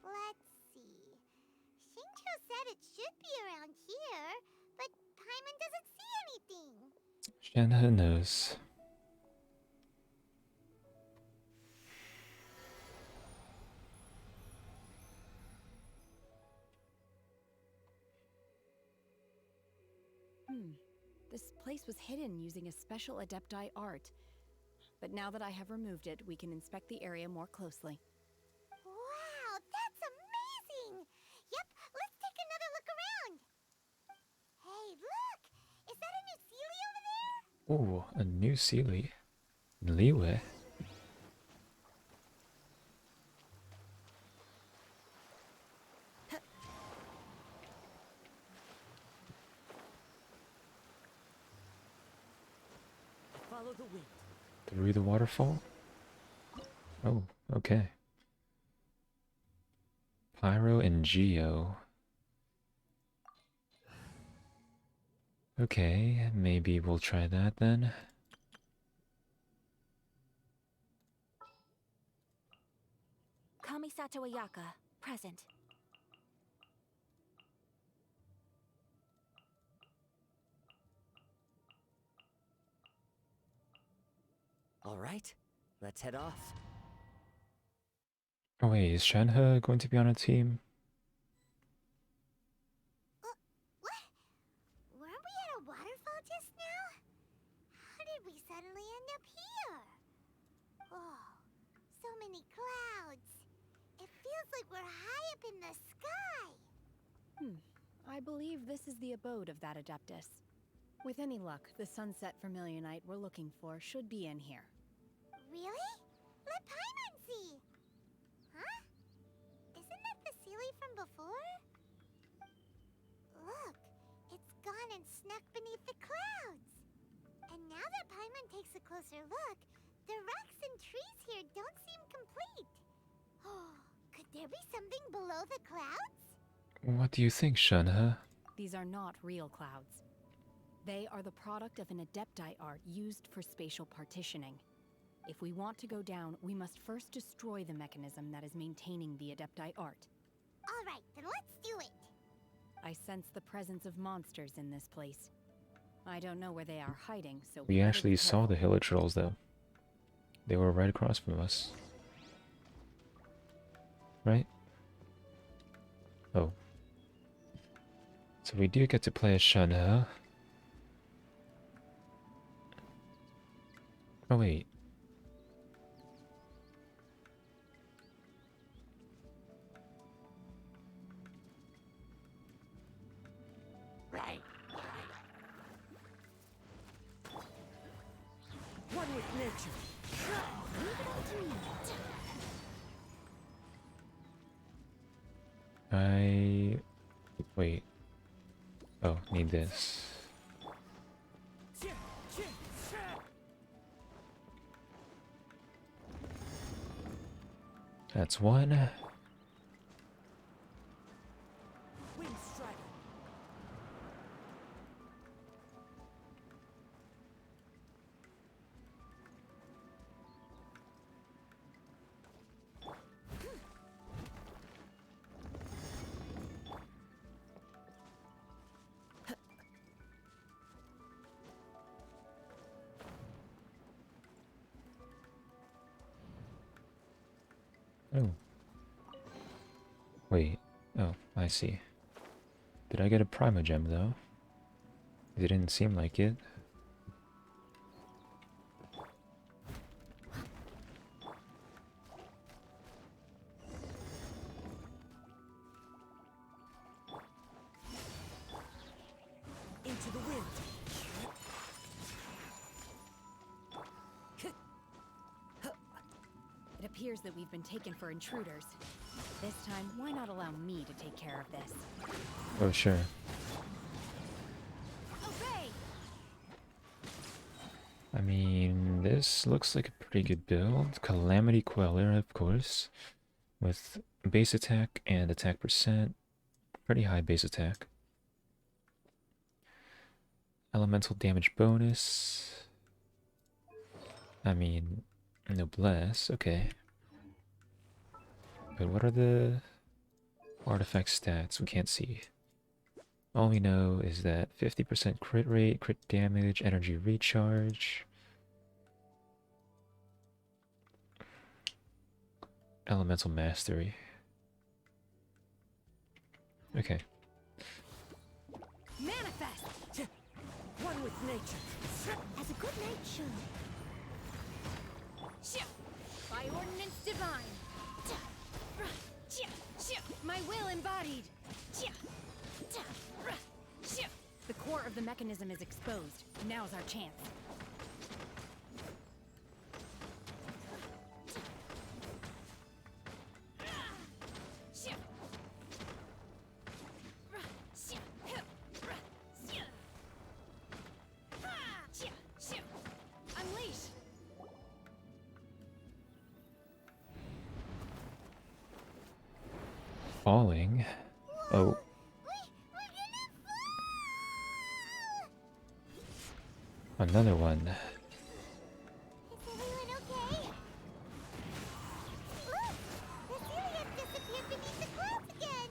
Let's see. Xingqiu said it should be around here, but Paimon doesn't see anything.
Shanna knows.
This place was hidden using a special Adepti art. But now that I have removed it, we can inspect the area more closely.
Wow, that's amazing! Yep, let's take another look around. Hey, look! Is that a new Sealy over there?
Ooh, a new Sealy. Liwe. through the waterfall? Oh, okay. Pyro and Geo. Okay, maybe we'll try that then.
Kamisato Ayaka, present.
All right, let's head off.
Oh wait, is Shenhe going to be on a team?
What? Weren't we at a waterfall just now? How did we suddenly end up here? Oh, so many clouds. It feels like we're high up in the sky.
I believe this is the abode of that Adeptus. With any luck, the sunset Vermilionite we're looking for should be in here.
Really? Let Paimon see. Huh? Isn't that the Sealy from before? Look, it's gone and snuck beneath the clouds. And now that Paimon takes a closer look, the rocks and trees here don't seem complete. Oh, could there be something below the clouds?
What do you think, Shenhe?
These are not real clouds. They are the product of an Adepti art used for spatial partitioning. If we want to go down, we must first destroy the mechanism that is maintaining the Adepti art.
All right, then let's do it.
I sense the presence of monsters in this place. I don't know where they are hiding, so
We
better
actually
be
saw the
careful.
Hilitrolls though. They were right across from us. Right? Oh. So we do get to play as Shenhe. Oh wait.
One with nature.
Leave it up to me.
Wait. Oh, need this. That's one.
Wind strider.
Oh. Wait. Oh, I see. Did I get a Primogem though? It didn't seem like it.
Into the wind.
It appears that we've been taken for intruders. This time, why not allow me to take care of this?
Oh, sure.
Obey!
I mean, this looks like a pretty good build. Calamity Queller, of course. With base attack and attack percent. Pretty high base attack. Elemental damage bonus. I mean, noblesse, okay. But what are the artifact stats? We can't see. All we know is that 50% crit rate, crit damage, energy recharge. Elemental mastery. Okay.
Manifest! One with nature.
As a good night should.
By ordinance divine! My will embodied! The core of the mechanism is exposed. Now's our chance.
Unleash!
falling. Oh. Another one.
Is everyone okay? Look! The Celium disappeared beneath the clouds again!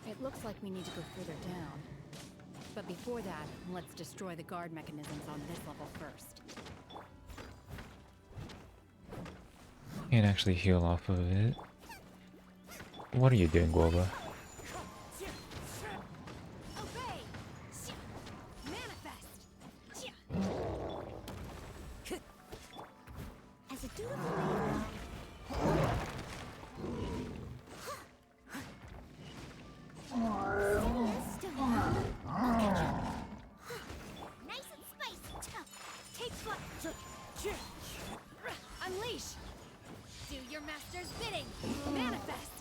It looks like we need to go further down. But before that, let's destroy the guard mechanisms on this level first.
Can't actually heal off of it. What are you doing, Guoba?
Obey! Manifest!
As a dutiful neighbor, nice and spicy.
Take flight! Unleash! Do your master's bidding! Manifest!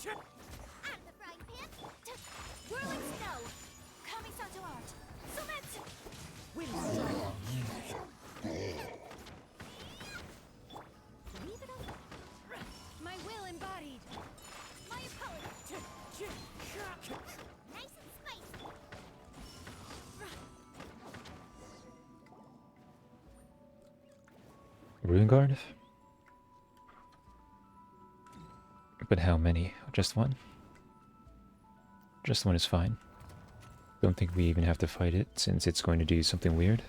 Out of the frying pan.
Whirling snow! Coming to art! Summit! Wind Leave it alone! My will embodied! My apology!
Nice and spicy.
Rune guard? But how many? Just one? Just one is fine. Don't think we even have to fight it, since it's going to do something weird.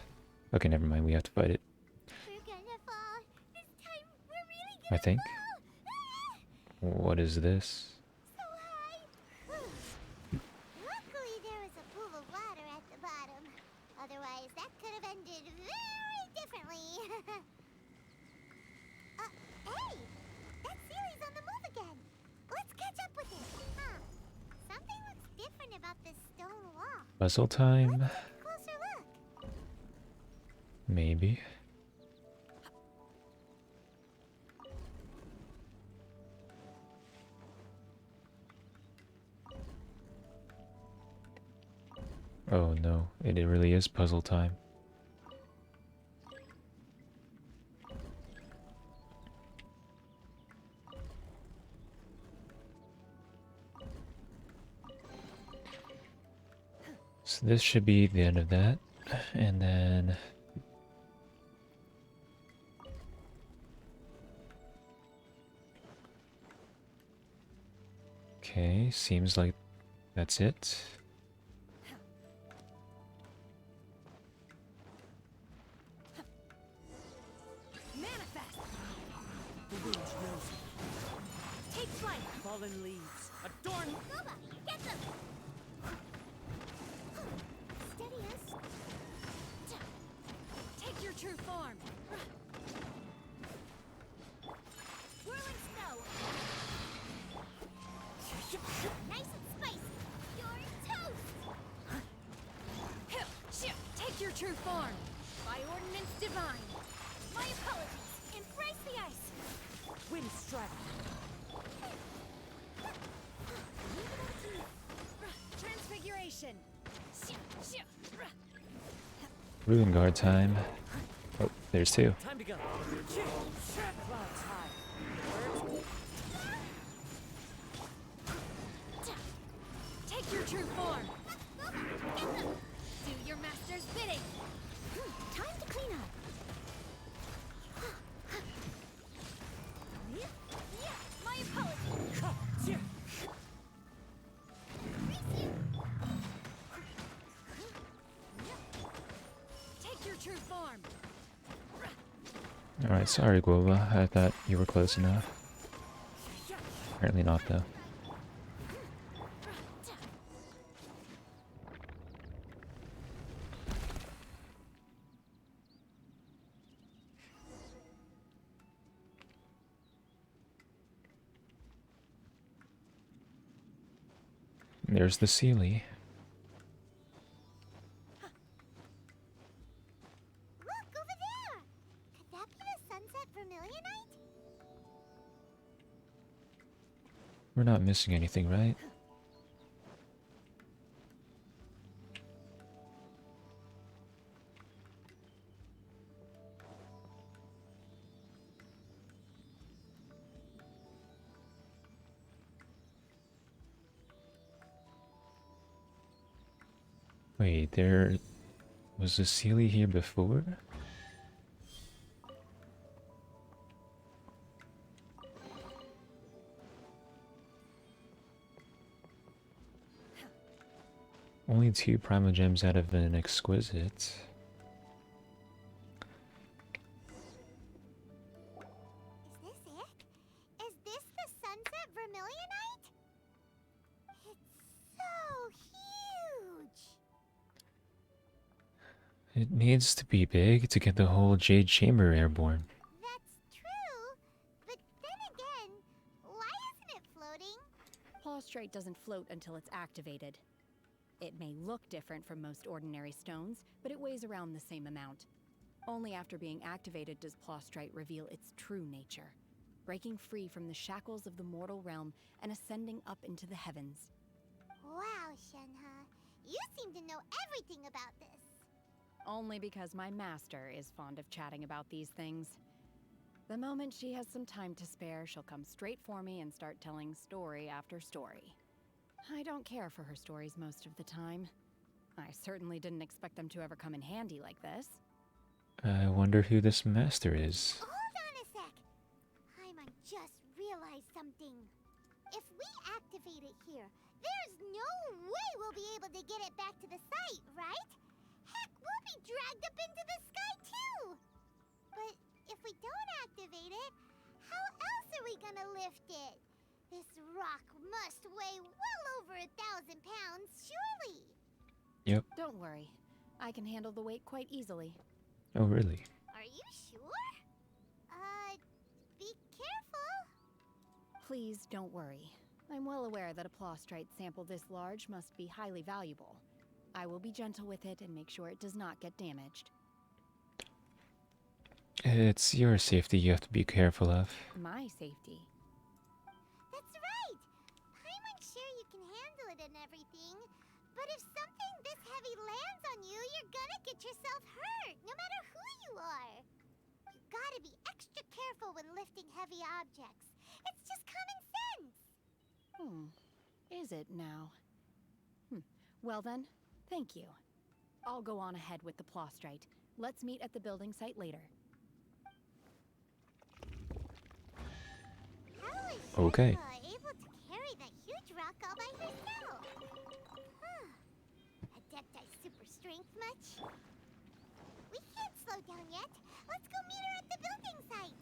Okay, never mind, we have to fight it.
We're gonna fall. This time, we're really
I
gonna
think.
fall.
What is this?
So high. Luckily, there was a pool of water at the bottom. Otherwise, that could have ended very differently. Hey! That Sealy's on the move again. Let's catch up with it. Huh. Something looks different about this stone wall.
Puzzle time?
Let's take a closer look.
Maybe. Oh no, it really is puzzle time. So this should be the end of that, and then... Okay, seems like that's it.
Manifest! The wind knows me. Take flight! Fallen leaves. Adorn!
Goba, get them! Steady us.
Take your true form! Whirling snow!
Nice and spicy. You're toast.
Take your true form! By ordinance divine! My apologies! Embrace the ice! Wind strike! Transfiguration!
Rune guard time. Oh, there's two.
Time to go. Clouds high.
Take your true form!
Get them.
Do your master's bidding!
Time to clean up.
My apologies! Take your true form!
Alright, sorry Guoba, I thought you were close enough. Apparently not though. There's the Sealy.
Look over there. Could that be the sunset vermilionite?
We're not missing anything, right? Wait, there was a Sealy here before? Only 2 Prima Gems out of an Exquisite.
Is this it? Is this the Sunset Vermilionite? It's so huge!
It needs to be big to get the whole Jade Chamber airborne.
That's true, but then again, why isn't it floating?
Plaustrite doesn't float until it's activated. It may look different from most ordinary stones, but it weighs around the same amount. Only after being activated does Plaustrite reveal its true nature, breaking free from the shackles of the mortal realm and ascending up into the heavens.
Wow, Shenhe, you seem to know everything about this.
Only because my master is fond of chatting about these things. The moment she has some time to spare, she'll come straight for me and start telling story after story. I don't care for her stories most of the time. I certainly didn't expect them to ever come in handy like this.
I wonder who this master is.
Hold on a sec. Paimon just realized something. If we activate it here, there's no way we'll be able to get it back to the site, right? Heck, we'll be dragged up into the sky too! But if we don't activate it, how else are we gonna lift it? This rock must weigh well over 1,000 pounds, surely!
Yep.
Don't worry. I can handle the weight quite easily.
Oh, really?
Are you sure? Be careful!
Please don't worry. I'm well aware that a Plaustrite sample this large must be highly valuable. I will be gentle with it and make sure it does not get damaged.
It's your safety you have to be careful of.
My safety.
That's right! Paimon's sure you can handle it and everything, but if something this heavy lands on you, you're gonna get yourself hurt, no matter who you are. You gotta be extra careful when lifting heavy objects. It's just common sense!
Is it now? Well then, thank you. I'll go on ahead with the Plaustrite. Let's meet at the building site later.
Okay.
Able to carry that huge rock all by herself. Adepti super strength much? We can't slow down yet. Let's go meet her at the building site.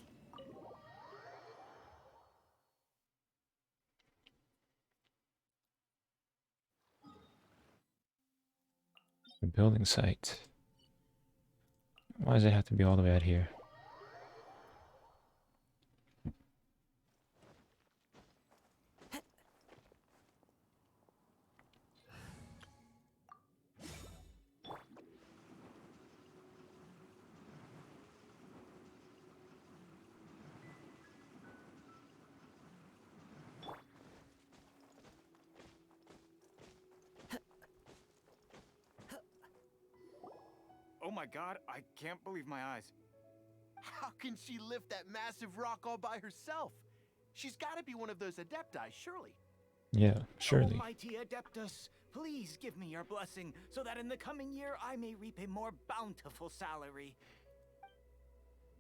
The building site. Why does it have to be all the way out here?
Oh my god, I can't believe my eyes.
How can she lift that massive rock all by herself? She's got to be one of those adepti, surely.
Yeah, surely.
Almighty Adeptus, please give me your blessing so that in the coming year I may reap a more bountiful salary.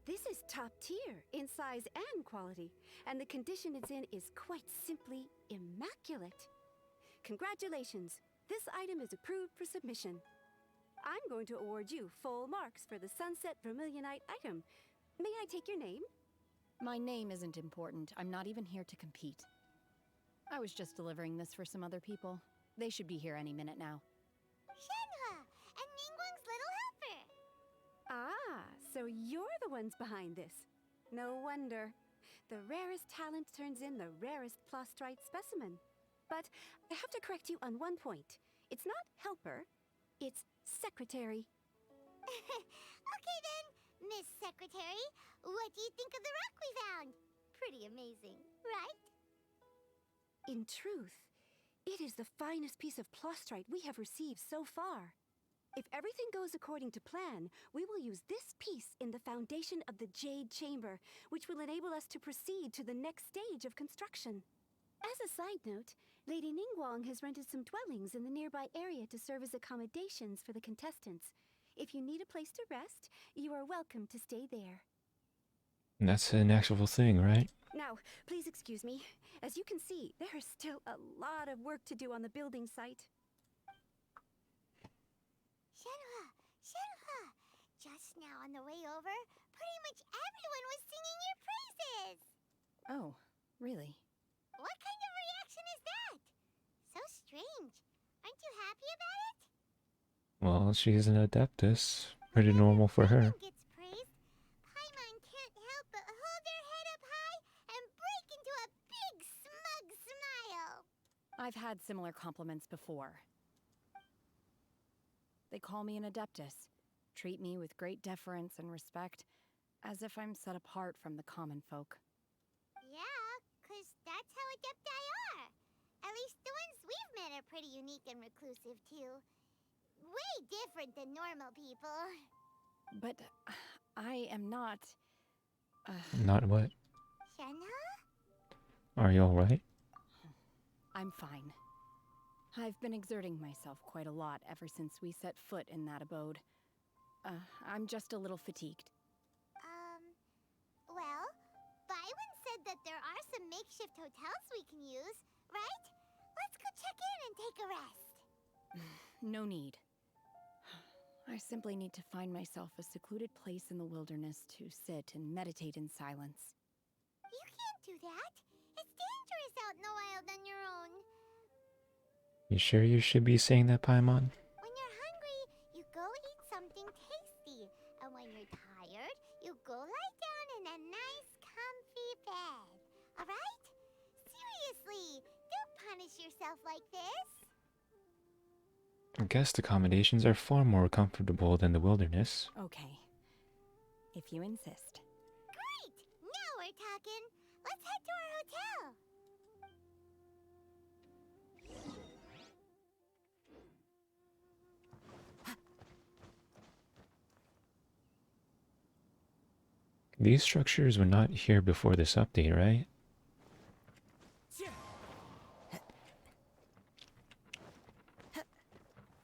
This is top tier in size and quality, and the condition it's in is quite simply immaculate. Congratulations, this item is approved for submission. I'm going to award you full marks for the Sunset Vermilionite item. May I take your name?
My name isn't important. I'm not even here to compete. I was just delivering this for some other people. They should be here any minute now.
Shenhe, and Ningguang's little helper.
Ah, so you're the ones behind this. No wonder. The rarest talent turns in the rarest Plaustrite specimen. But I have to correct you on one point. It's not helper, it's secretary.
Okay then, Miss Secretary, what do you think of the rock we found? Pretty amazing, right?
In truth, it is the finest piece of Plaustrite we have received so far. If everything goes according to plan, we will use this piece in the foundation of the Jade Chamber, which will enable us to proceed to the next stage of construction. As a side note, Lady Ningguang has rented some dwellings in the nearby area to serve as accommodations for the contestants. If you need a place to rest, you are welcome to stay there.
And that's an actual thing, right?
Now, please excuse me. As you can see, there is still a lot of work to do on the building site.
Shenhua, Shenhua! Just now on the way over, pretty much everyone was singing your praises!
Oh, really?
What kind of reaction is that? So strange. Aren't you happy about it?
Well, she's an adeptus. Pretty normal for her.
Gets praised. Paimon can't help but hold her head up high and break into a big smug smile.
I've had similar compliments before. They call me an adeptus, treat me with great deference and respect, as if I'm set apart from the common folk.
Yeah, 'cause that's how adepti are. At least the ones we've met are pretty unique and reclusive, too. Way different than normal people.
But I am not...
Not what?
Shenhua?
Are you alright?
I'm fine. I've been exerting myself quite a lot ever since we set foot in that abode. I'm just a little fatigued.
Well, Byron said that there are some makeshift hotels we can use, right? Let's go check in and take a rest.
No need. I simply need to find myself a secluded place in the wilderness to sit and meditate in silence.
You can't do that. It's dangerous out in the wild on your own.
You sure you should be saying that, Paimon?
When you're hungry, you go eat something tasty. And when you're tired, you go lie down in a nice, comfy bed. Alright? Seriously, don't punish yourself like this.
Guest accommodations are far more comfortable than the wilderness.
Okay. If you insist.
Great! Now we're talking. Let's head to our hotel.
These structures were not here before this update, right?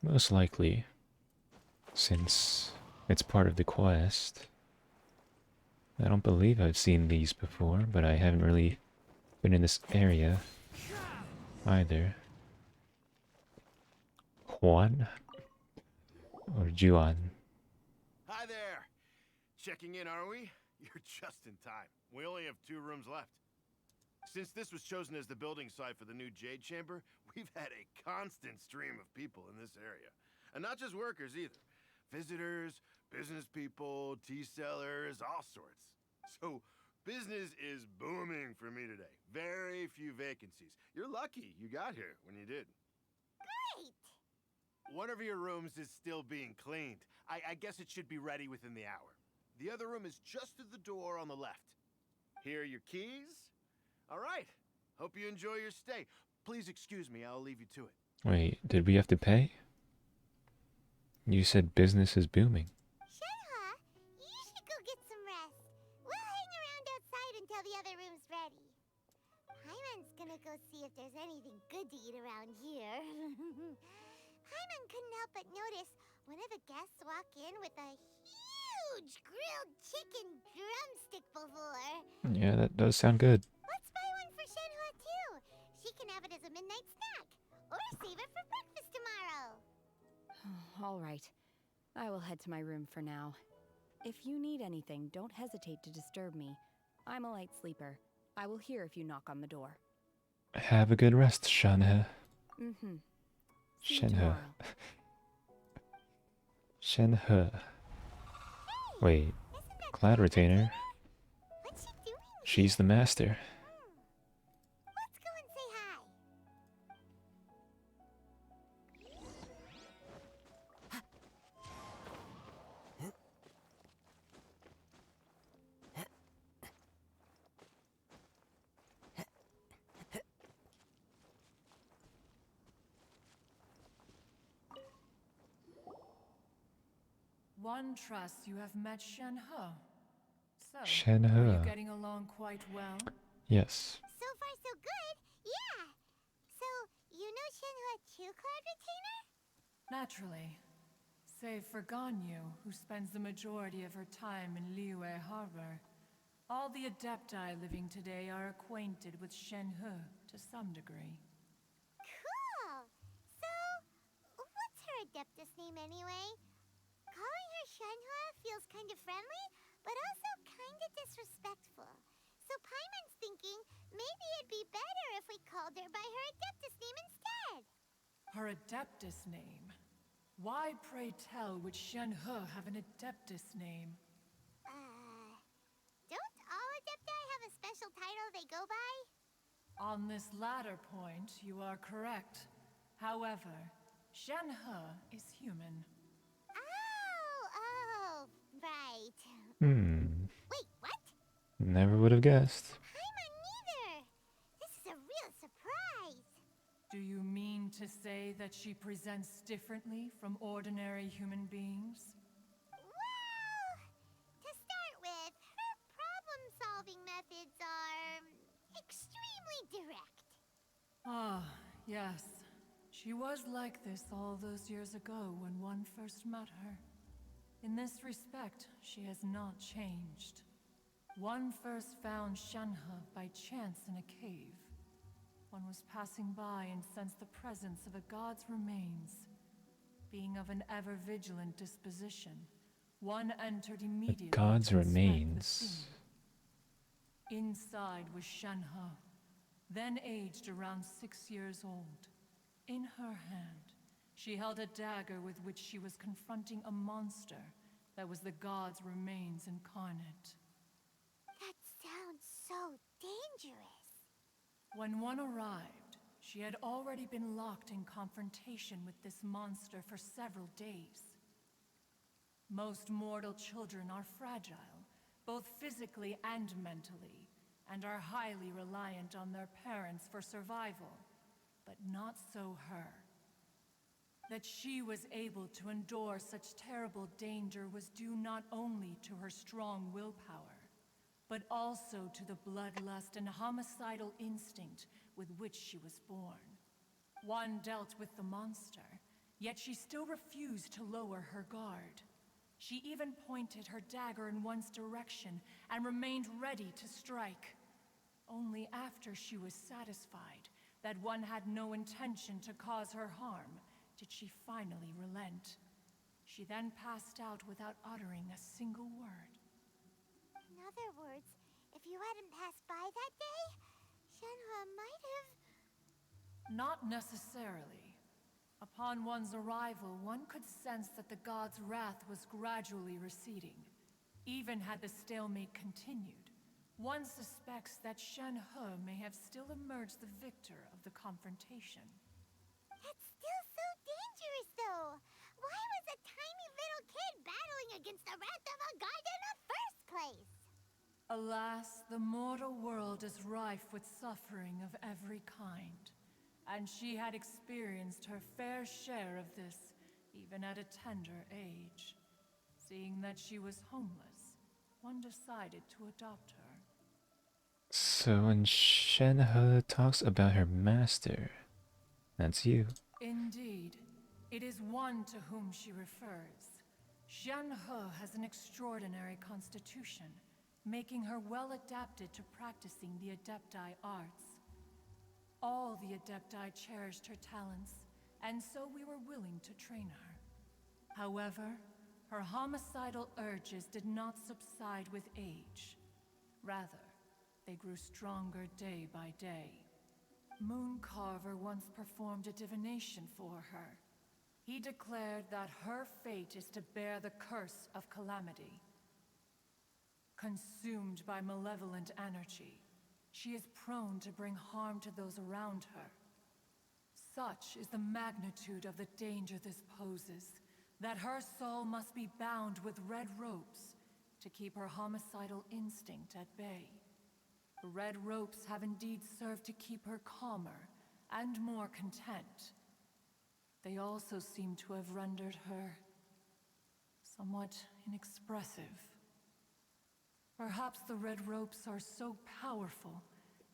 Most likely, since it's part of the quest. I don't believe I've seen these before, but I haven't really been in this area either. Juan? Or Juan?
Hi there! Checking in, are we? You're just in time. We only have 2 rooms left. Since this was chosen as the building site for the new Jade Chamber, we've had a constant stream of people in this area. And not just workers either. Visitors, business people, tea sellers, all sorts. So, business is booming for me today. Very few vacancies. You're lucky you got here when you did.
Great!
One of your rooms is still being cleaned. I guess it should be ready within the hour. The other room is just through the door on the left. Here are your keys. All right. Hope you enjoy your stay. Please excuse me, I'll leave you to it.
Wait, did we have to pay? You said business is booming.
Shenhua, you should go get some rest. We'll hang around outside until the other room's ready. Paimon's gonna go see if there's anything good to eat around here. Paimon couldn't help but notice one of the guests walk in with a huge grilled chicken drumstick before.
Yeah, that does sound good.
Let's buy one for Shenhua too. She can have it as a midnight snack. Or save it for breakfast tomorrow.
All right. I will head to my room for now. If you need anything, don't hesitate to disturb me. I'm a light sleeper. I will hear if you knock on the door.
Have a good rest, Shenhe.
Mm-hmm.
Shenhe. Shenhe. Wait, Cloud Retainer?
What's she doing?
She's the master.
Let's go and say hi.
One trusts you have met Shenhe. So, are
Shenhe.
you getting along quite well?
Yes.
So far, so good. Yeah. So, know Shenhua too, Cloud Retainer?
Naturally. Save for Ganyu, who spends the majority of her time in Liyue Harbor. All the Adepti living today are acquainted with Shenhe to some degree.
Cool! So, what's her Adeptus name anyway? Calling her Shenhua feels kind of friendly, but also kind of disrespectful. So Paimon's thinking maybe it'd be better if we called her by her Adeptus name instead.
Her Adeptus name? Why, pray tell, would Shenhe have an Adeptus name?
Don't all Adepti have a special title they go by?
On this latter point, you are correct. However, Shenhe is human.
Oh, right. Wait, what?
Never would have guessed.
Paimon neither. This is a real surprise.
Do you mean to say that she presents differently from ordinary human beings?
Well, to start with, her problem-solving methods are extremely direct.
Ah, yes. She was like this all those years ago when one first met her. In this respect, she has not changed. One first found Shenhe by chance in a cave. One was passing by and sensed the presence of a god's remains. Being of an ever-vigilant disposition, one entered immediately.
The god's
to inspect
remains.
the scene. Inside was Shenhe, then aged around 6 years old. In her hand, she held a dagger with which she was confronting a monster that was the god's remains incarnate.
That sounds so dangerous.
When one arrived, she had already been locked in confrontation with this monster for several days. Most mortal children are fragile, both physically and mentally, and are highly reliant on their parents for survival. But not so her. That she was able to endure such terrible danger was due not only to her strong willpower, but also to the bloodlust and homicidal instinct with which she was born. One dealt with the monster, yet she still refused to lower her guard. She even pointed her dagger in one's direction and remained ready to strike. Only after she was satisfied that one had no intention to cause her harm did she finally relent. She then passed out without uttering a single word.
In other words, if you hadn't passed by that day, Shenhua might have...
Not necessarily. Upon one's arrival, one could sense that the god's wrath was gradually receding. Even had the stalemate continued, one suspects that Shenhe may have still emerged the victor of the confrontation.
That's still so dangerous, though. Why was a tiny little kid battling against the wrath of a god in the first place?
Alas, the mortal world is rife with suffering of every kind, and she had experienced her fair share of this even at a tender age. Seeing that she was homeless, one decided to adopt her.
So when Shenhe talks about her master, that's you.
Indeed, it is one to whom she refers. Shenhe has an extraordinary constitution, making her well adapted to practicing the Adepti arts. All the Adepti cherished her talents, and so we were willing to train her. However, her homicidal urges did not subside with age. Rather, they grew stronger day by day. Mooncarver once performed a divination for her. He declared that her fate is to bear the curse of calamity. Consumed by malevolent energy, she is prone to bring harm to those around her. Such is the magnitude of the danger this poses, that her soul must be bound with red ropes to keep her homicidal instinct at bay. The red ropes have indeed served to keep her calmer and more content. They also seem to have rendered her somewhat inexpressive. Perhaps the red ropes are so powerful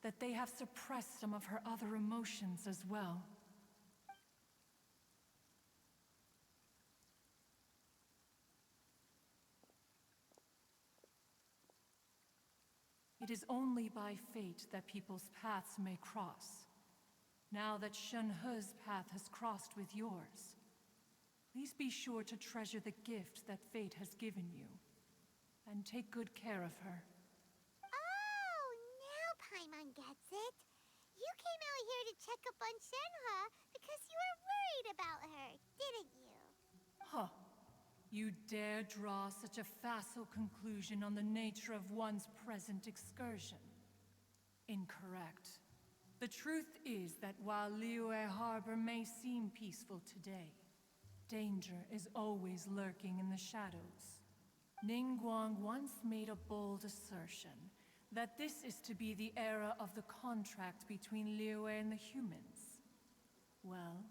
that they have suppressed some of her other emotions as well. It is only by fate that people's paths may cross. Now that Shenhe's path has crossed with yours, please be sure to treasure the gift that fate has given you, and take good care of her.
Oh, now Paimon gets it. You came out here to check up on Shenhe because you were worried about her, didn't you?
Huh. You dare draw such a facile conclusion on the nature of one's present excursion? Incorrect. The truth is that while Liyue Harbor may seem peaceful today, danger is always lurking in the shadows. Ningguang once made a bold assertion that this is to be the era of the contract between Liyue and the humans. Well,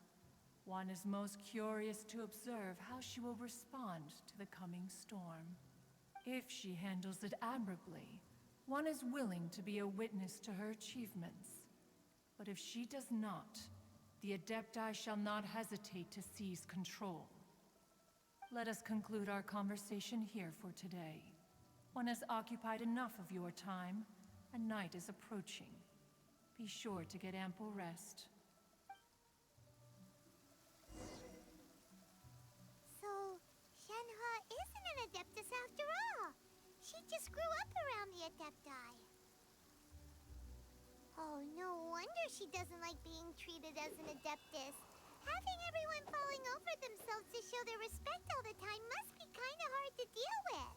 one is most curious to observe how she will respond to the coming storm. If she handles it admirably, one is willing to be a witness to her achievements. But if she does not, the Adepti shall not hesitate to seize control. Let us conclude our conversation here for today. One has occupied enough of your time, and night is approaching. Be sure to get ample rest.
So, Shenhe isn't an Adeptus after all. She just grew up around the Adepti. Oh, no wonder she doesn't like being treated as an Adeptus. Having everyone falling over themselves to show their respect all the time must be kind of hard to deal with.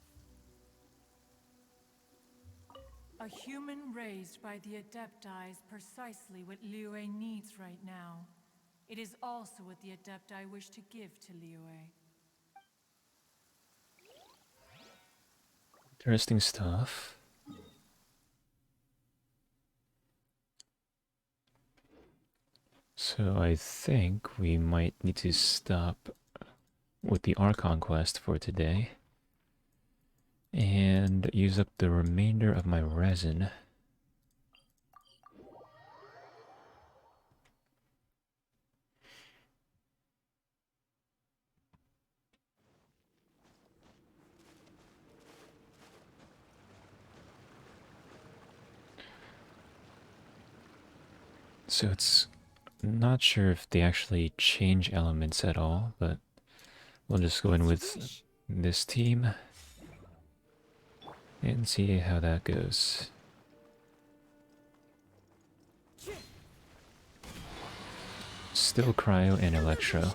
A human raised by the Adepti is precisely what Liyue needs right now. It is also what the Adepti wish to give to Liyue.
Interesting stuff. So I think we might need to stop with the Archon quest for today and use up the remainder of my resin. So it's not sure if they actually change elements at all, but we'll just go in with this team and see how that goes. Still Cryo and Electro.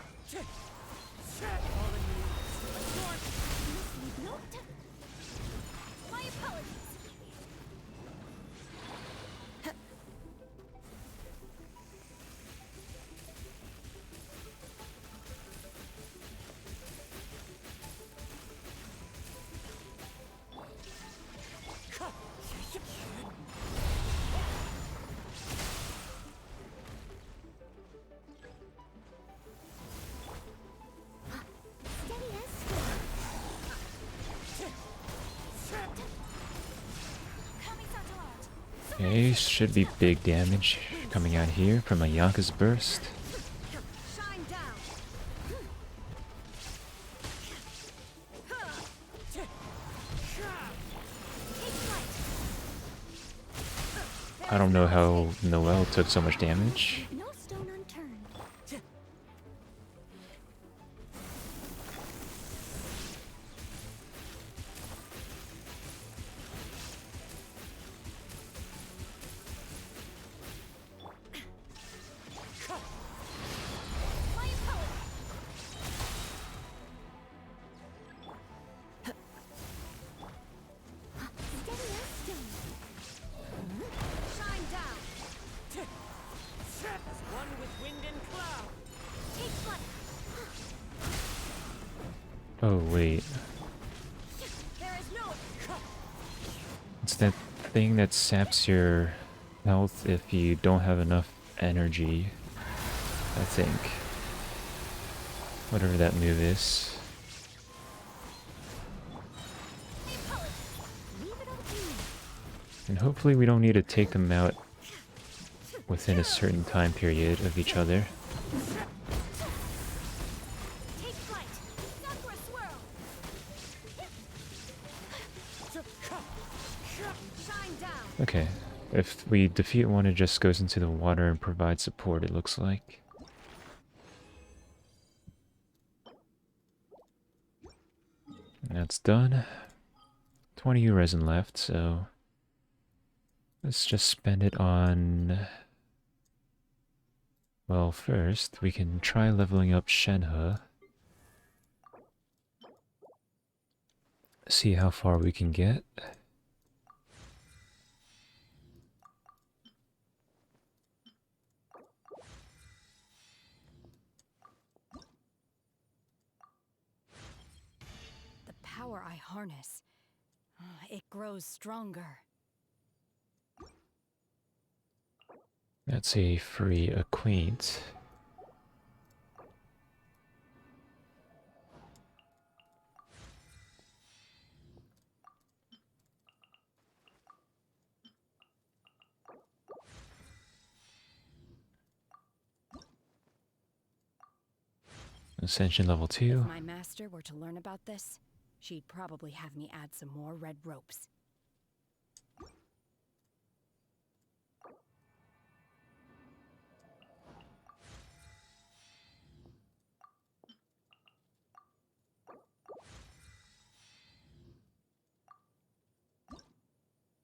Okay, should be big damage coming out here from Ayaka's burst. I don't know how Noelle took so much damage.
No stone unturned.
Oh wait. It's that thing that saps your health if you don't have enough energy, I think. Whatever that move is. And hopefully we don't need to take them out within a certain time period of each other. Okay. If we defeat one, it just goes into the water and provides support, it looks like. That's done. 20 resin left, so let's just spend it on... Well, first, we can try leveling up Shenhe. See how far we can get.
The power I harness, it grows stronger.
That's a free acquaint. Ascension level 2.
If my master were to learn about this, she'd probably have me add some more red ropes.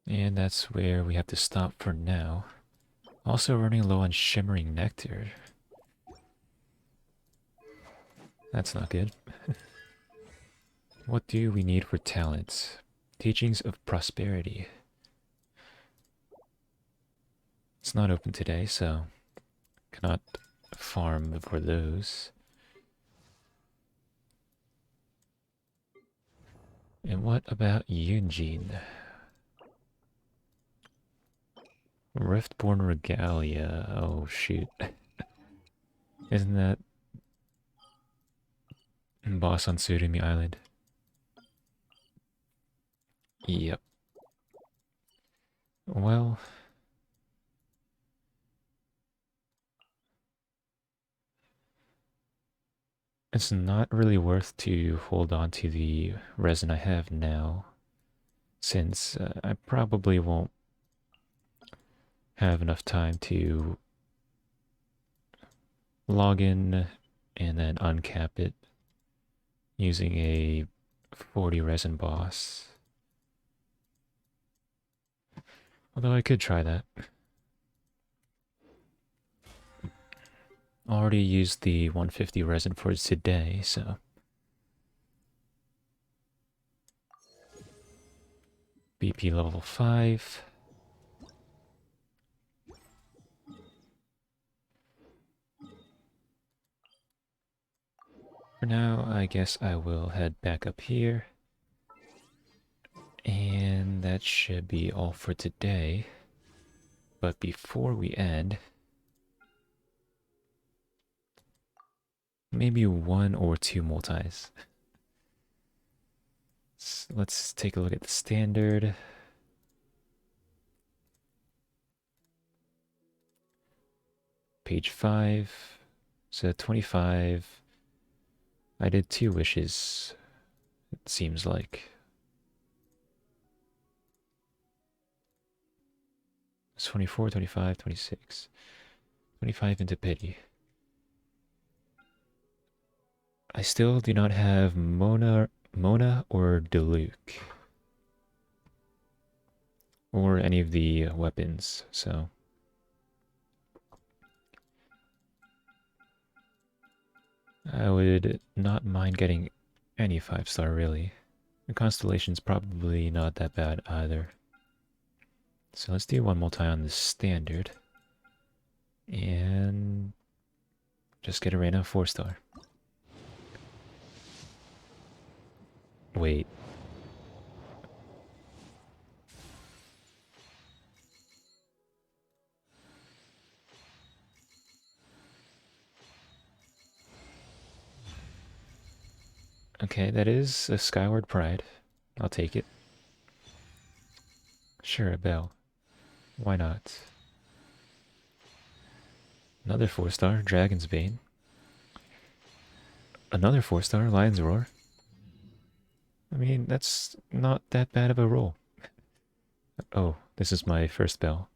And that's where we have to stop for now. Also running low on shimmering nectar. That's not good. What do we need for talents? Teachings of prosperity. It's not open today, so cannot farm for those. And what about Yunjin? Riftborn Regalia. Oh shoot. Isn't that boss on Surumi Island? Yep. Well, it's not really worth to hold on to the resin I have now, since I probably won't have enough time to log in and then uncap it using a 40 resin boss. Although I could try that. Already used the 150 resin for today, so... BP level 5. For now, I guess I will head back up here. And that should be all for today. But before we end, maybe 1 or 2 multis. Let's take a look at the standard. Page 5. So 25. I did 2 wishes, it seems like. It's 24, 25, 26. 25 into pity. I still do not have Mona or Diluc. Or any of the weapons, so... I would not mind getting any 5-star, really. The Constellation's probably not that bad either. So let's do 1 multi on the standard. And... just get a random 4-star. Wait. Okay, that is a Skyward Pride. I'll take it. Sure, a bell. Why not? Another 4-star, Dragon's Bane. Another 4-star, Lion's Roar. I mean, that's not that bad of a roll. Oh, this is my first bell.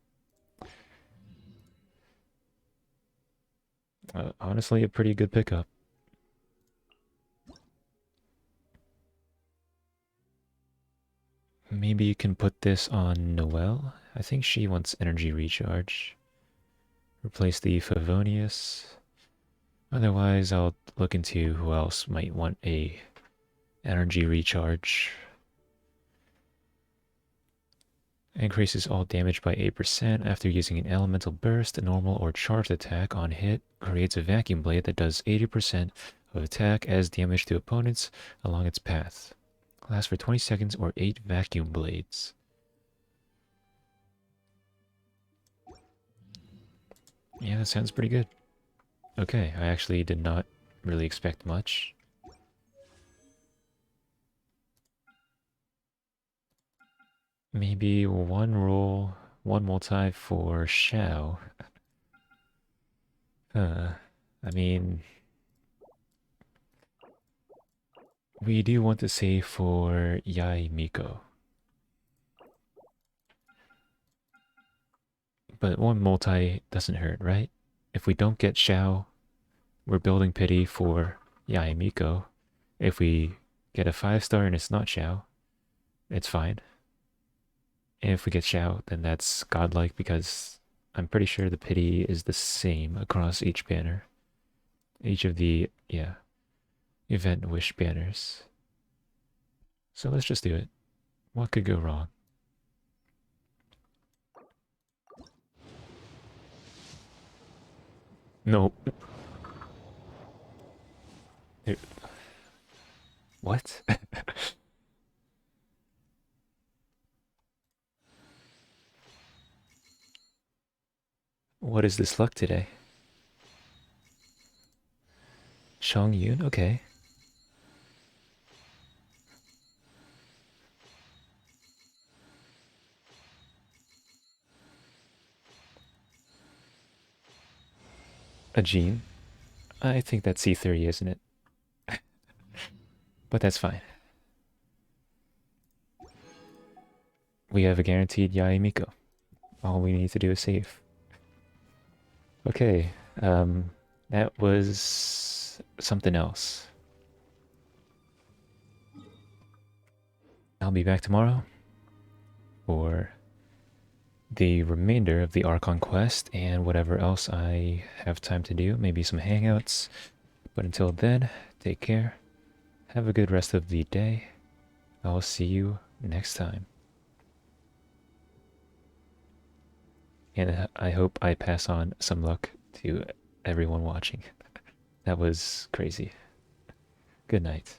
Honestly, a pretty good pickup. Maybe you can put this on Noelle. I think she wants energy recharge. Replace the Favonius. Otherwise, I'll look into who else might want a energy recharge. Increases all damage by 8% after using an elemental burst, a normal or charged attack on hit. Creates a vacuum blade that does 80% of attack as damage to opponents along its path. Lasts for 20 seconds or 8 vacuum blades. Yeah, that sounds pretty good. Okay, I actually did not really expect much. Maybe one roll, one multi for Xiao. I mean, we do want to save for Yai Miko. But one multi doesn't hurt, right? If we don't get Xiao, we're building pity for Yai Miko. If we get a 5-star and it's not Xiao, it's fine. And if we get Xiao, then that's godlike because I'm pretty sure the pity is the same across each banner. Each of the, yeah, event wish banners. So let's just do it. What could go wrong? Nope. What? What is this luck today? Shang Yun? Okay. A Jean? I think that's C3, isn't it? But that's fine. We have a guaranteed Yai Miko. All we need to do is save. Okay, that was something else. I'll be back tomorrow for the remainder of the Archon quest and whatever else I have time to do, maybe some hangouts. But until then, take care. Have a good rest of the day. I'll see you next time. And I hope I pass on some luck to everyone watching. That was crazy. Good night.